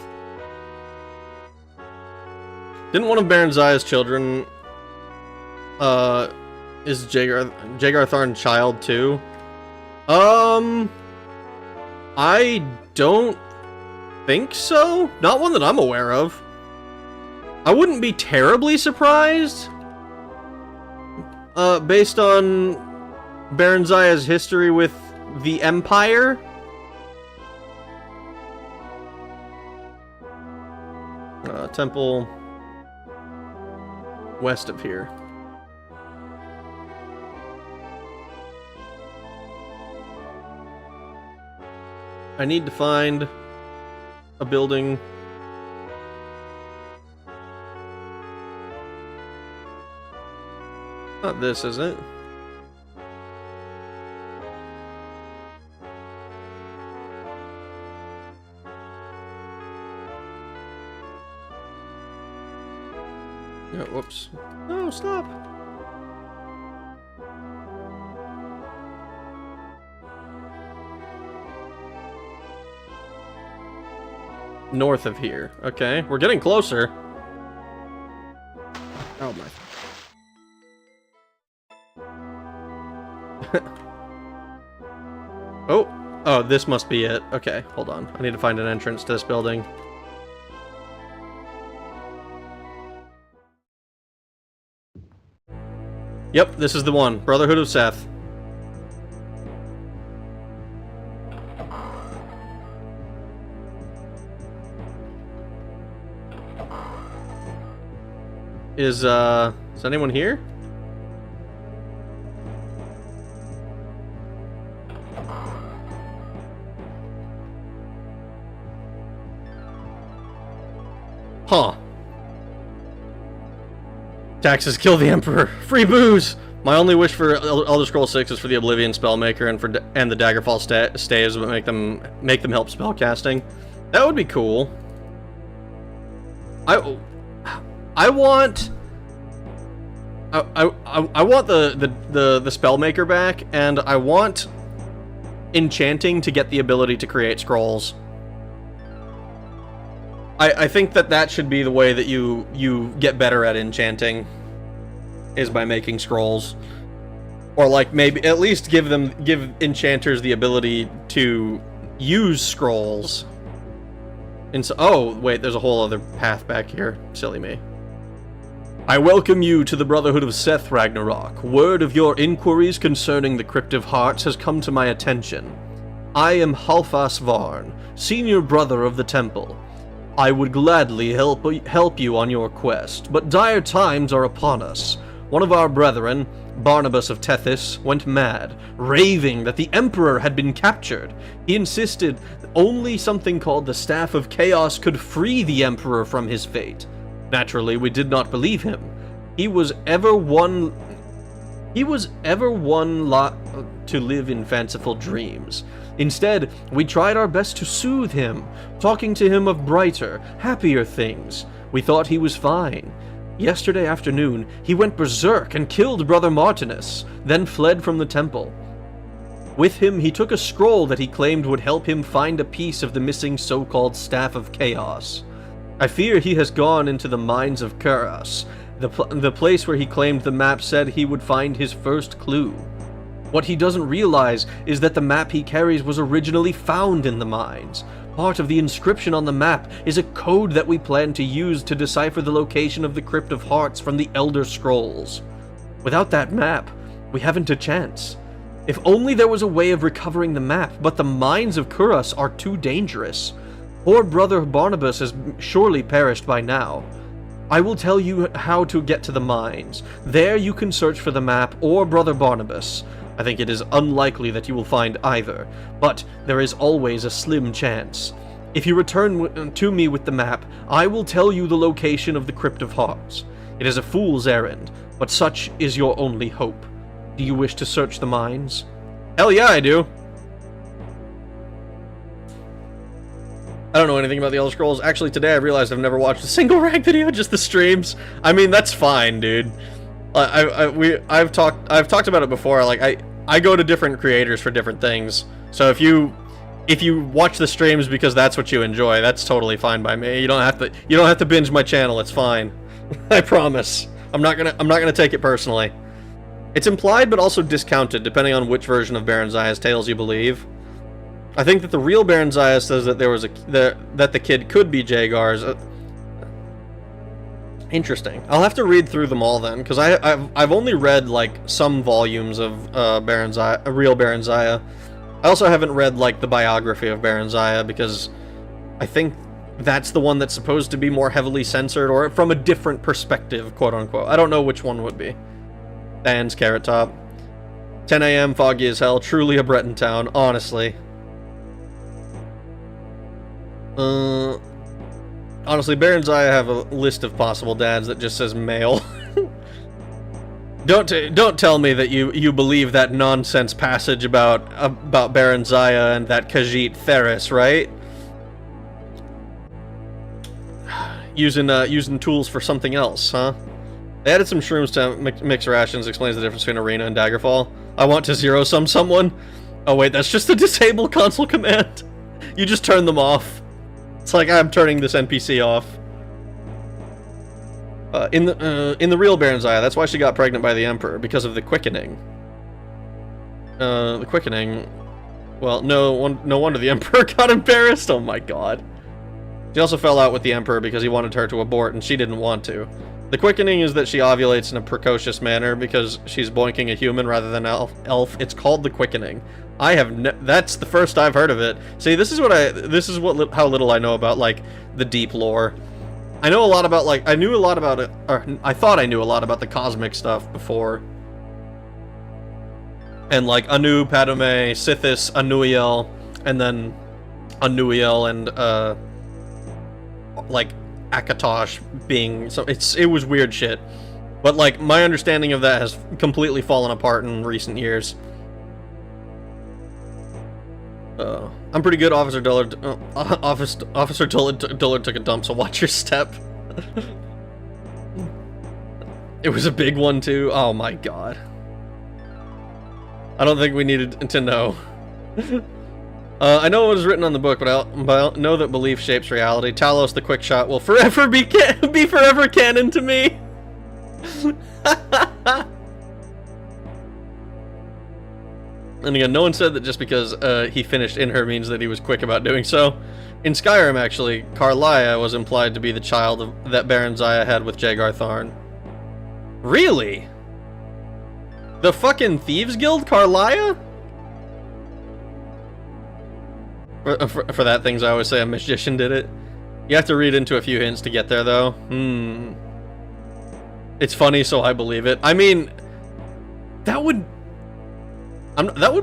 S1: Didn't one of Baron Zaya's children, is Jagar Tharn child too? I don't think so. Not one that I'm aware of. I wouldn't be terribly surprised, based on Baron Zaya's history with the Empire. Temple west of here. I need to find a building. Not this, is it? Yeah, whoops. No, stop! North of here. Okay, we're getting closer. Oh my. Oh, this must be it. Okay, hold on. I need to find an entrance to this building. Yep, this is the one. Brotherhood of Seth. Is anyone here? Huh. Taxes kill the Emperor. Free booze! My only wish for Elder Scrolls 6 is for the Oblivion Spellmaker and the Daggerfall staves, but make them help spellcasting. That would be cool. I want the Spellmaker back, and I want enchanting to get the ability to create scrolls. I think that should be the way that you get better at enchanting, is by making scrolls. Or like maybe at least give enchanters the ability to use scrolls. And so, oh wait, there's a whole other path back here. Silly me. I welcome you to the Brotherhood of Seth, Ragnarok. Word of your inquiries concerning the Crypt of Hearts has come to my attention. I am Halfas Varn, senior brother of the temple. I would gladly help you on your quest, but dire times are upon us. One of our brethren, Barnabas of Tethys, went mad, raving that the Emperor had been captured. He insisted only something called the Staff of Chaos could free the Emperor from his fate. Naturally, we did not believe him. He was ever one lot to live in fanciful dreams. Instead, we tried our best to soothe him, talking to him of brighter, happier things. We thought he was fine. Yesterday afternoon, he went berserk and killed Brother Martinus, then fled from the temple. With him, he took a scroll that he claimed would help him find a piece of the missing so-called Staff of Chaos. I fear he has gone into the mines of Kuras, the place where he claimed the map said he would find his first clue. What he doesn't realize is that the map he carries was originally found in the mines. Part of the inscription on the map is a code that we plan to use to decipher the location of the Crypt of Hearts from the Elder Scrolls. Without that map, we haven't a chance. If only there was a way of recovering the map, but the mines of Kuras are too dangerous. Poor Brother Barnabas has surely perished by now. I will tell you how to get to the mines. There you can search for the map or Brother Barnabas. I think it is unlikely that you will find either, but there is always a slim chance. If you return to me with the map, I will tell you the location of the Crypt of Hearts. It is a fool's errand, but such is your only hope. Do you wish to search the mines? Hell yeah, I do! I don't know anything about the Elder Scrolls. Actually, today I realized I've never watched a single rank video, just the streams. I mean, that's fine, dude. I've talked about it before. Like I go to different creators for different things. So if you watch the streams because that's what you enjoy, that's totally fine by me. You don't have to binge my channel. It's fine. I promise. I'm not gonna take it personally. It's implied but also discounted depending on which version of Baron Zaya's tales you believe. I think that the real Baron Zaya says that that the kid could be Jaegar's. Interesting. I'll have to read through them all then, because I've only read like some volumes of Baron Zaya, real Baron Zaya. I also haven't read like the biography of Baron Zaya because I think that's the one that's supposed to be more heavily censored or from a different perspective, quote unquote. I don't know which one would be. Dan's Carrot Top. 10 a.m. foggy as hell. Truly a Breton town, honestly. Honestly, Baron Zaya have a list of possible dads that just says male. Don't tell me that you believe that nonsense passage about Baron Zaya and that Khajiit Theris, right? Using tools for something else, huh? They added some shrooms to mix rations. Explains the difference between Arena and Daggerfall. I want to zero-sum someone. Oh wait, that's just a disable console command. You just turn them off. It's like I'm turning this NPC off. In the real Baron Zaya, that's why she got pregnant by the Emperor, because of the quickening. The quickening. Well, no wonder the Emperor got embarrassed. Oh my god. She also fell out with the Emperor because he wanted her to abort, and she didn't want to. The quickening is that she ovulates in a precocious manner because she's boinking a human rather than elf. It's called the quickening. I have that's the first I've heard of it. See, how little I know about like the deep lore. I know a lot about I knew a lot about it, or I thought I knew a lot about the cosmic stuff before. And like Anu, Padme, Sithis, Anuiel, and then Anuiel and like Akatosh being it was weird shit. But, like, my understanding of that has completely fallen apart in recent years. I'm pretty good, Officer Dullard. Officer Dullard took a dump, so watch your step. It was a big one, too. Oh my god. I don't think we needed to know. I know what was written on the book, but I know that belief shapes reality. Talos the Quick Shot will forever be forever canon to me. And again, no one said that just because he finished in her means that he was quick about doing so. In Skyrim, actually, Carlia was implied to be the child that Baron Zaya had with Jagar Tharn. Really? The fucking Thieves Guild Carlia? For that, things I always say a magician did it. You have to read into a few hints to get there, though. It's funny, so I believe it. I mean, that would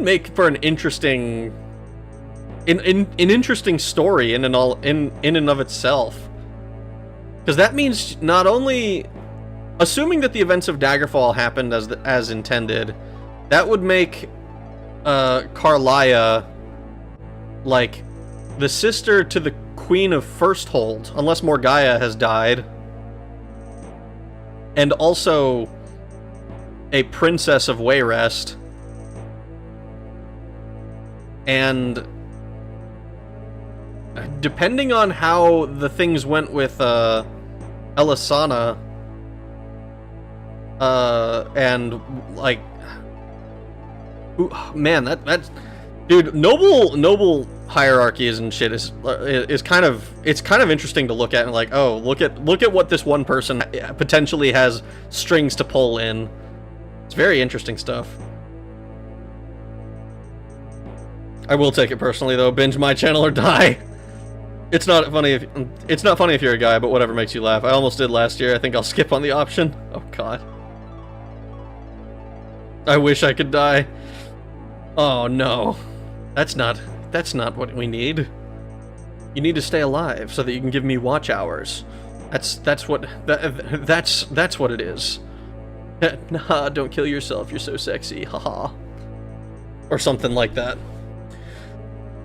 S1: make for an interesting, an interesting story in and of itself. Because that means not only, assuming that the events of Daggerfall happened as intended, that would make Carlia like the sister to the Queen of Firsthold, unless Morgaya has died, and also a princess of Wayrest. And depending on how the things went with Elisana, and like, man, that's dude, noble hierarchies and shit is kind of, it's kind of interesting to look at and like, oh, look at what this one person potentially has strings to pull in. It's very interesting stuff. I will take it personally though. Binge my channel or die. It's not funny if you're a guy, but whatever makes you laugh. I almost did last year. I think I'll skip on the option. Oh god. I wish I could die. Oh no. That's not what we need. You need to stay alive so that you can give me watch hours. That's what it is. Nah, don't kill yourself. You're so sexy. Haha. Or something like that.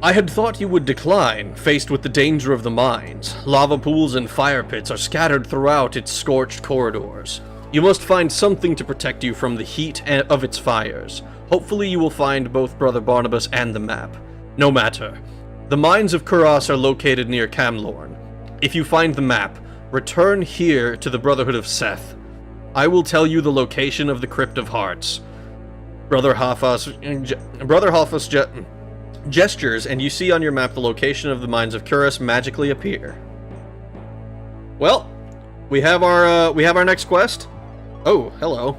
S1: I had thought you would decline, faced with the danger of the mines. Lava pools and fire pits are scattered throughout its scorched corridors. You must find something to protect you from the heat of its fires. Hopefully you will find both Brother Barnabas and the map. No matter. The mines of Kuras are located near Camlorn. If you find the map, return here to the Brotherhood of Seth. I will tell you the location of the Crypt of Hearts. Brother Halfas gestures, and you see on your map the location of the mines of Kuras magically appear. Well, we have our next quest. Oh, hello.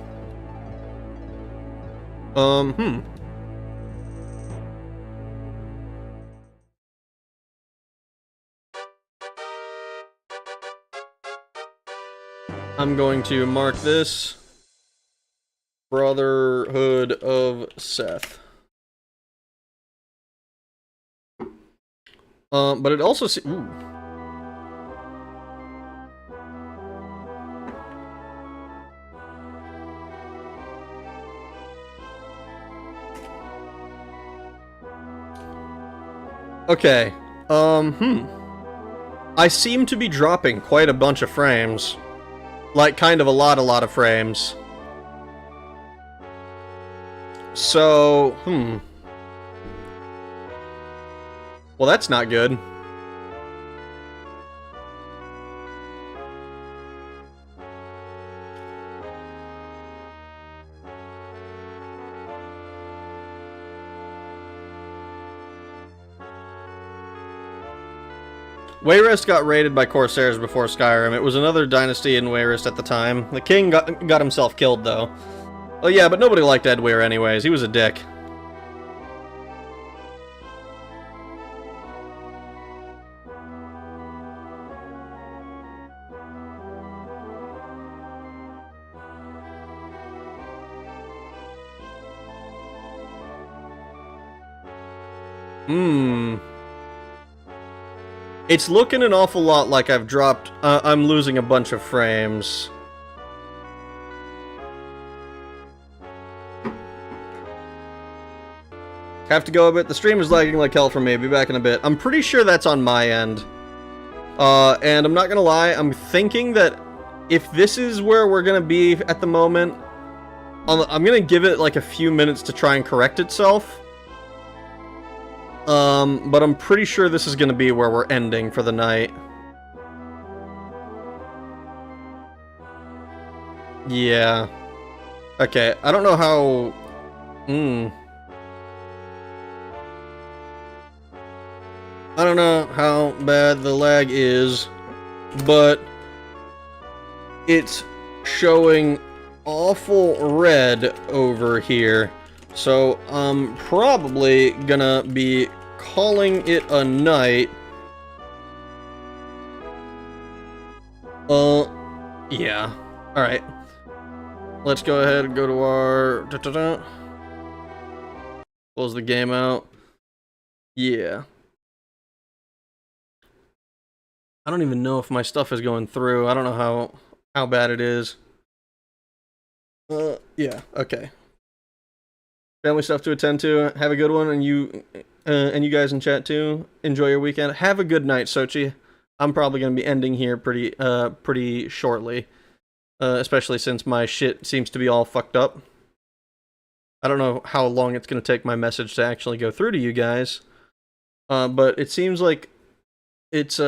S1: I'm going to mark this Brotherhood of Seth. But it also ooh. Okay, I seem to be dropping quite a bunch of frames. Like, kind of a lot of frames. So, well, that's not good. Wayrest got raided by Corsairs before Skyrim. It was another dynasty in Wayrest at the time. The king got himself killed, though. Oh yeah, but nobody liked Edwir anyways. He was a dick. It's looking an awful lot like I've dropped, I'm losing a bunch of frames. Have to go a bit. The stream is lagging like hell for me. Be back in a bit. I'm pretty sure that's on my end. And I'm not gonna lie, I'm thinking that if this is where we're gonna be at the moment, I'm gonna give it like a few minutes to try and correct itself. But I'm pretty sure this is gonna be where we're ending for the night. Yeah. Okay, I don't know how... I don't know how bad the lag is, but it's showing awful red over here. So I'm probably gonna be calling it a night. Yeah. Alright. Let's go ahead and go to our... Close the game out. Yeah. I don't even know if my stuff is going through. I don't know how bad it is. Yeah, okay. Family stuff to attend to. Have a good one, and you guys in chat too. Enjoy your weekend. Have a good night, Sochi. I'm probably gonna be ending here pretty shortly, especially since my shit seems to be all fucked up. I don't know how long it's gonna take my message to actually go through to you guys, but it seems like it's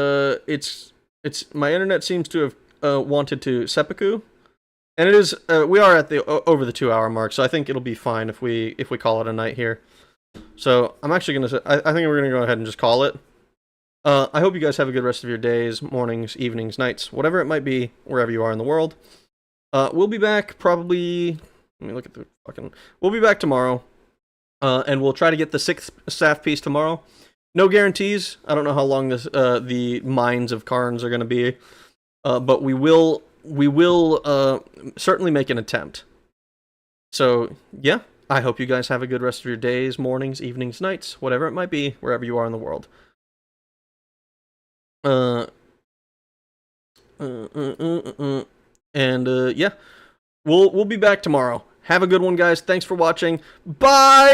S1: my internet seems to have wanted to seppuku, and it is we are at the over the 2-hour mark, so I think it'll be fine if we call it a night here. So I'm actually gonna I think we're gonna go ahead and just call it. I hope you guys have a good rest of your days, mornings, evenings, nights, whatever it might be, wherever you are in the world. We'll be back probably. Let me look at the fucking. We'll be back tomorrow, and we'll try to get the 6th staff piece tomorrow. No guarantees. I don't know how long this the mines of Karns are going to be, but we will certainly make an attempt. So yeah, I hope you guys have a good rest of your days, mornings, evenings, nights, whatever it might be, wherever you are in the world. And yeah, we'll be back tomorrow. Have a good one, guys. Thanks for watching. Bye.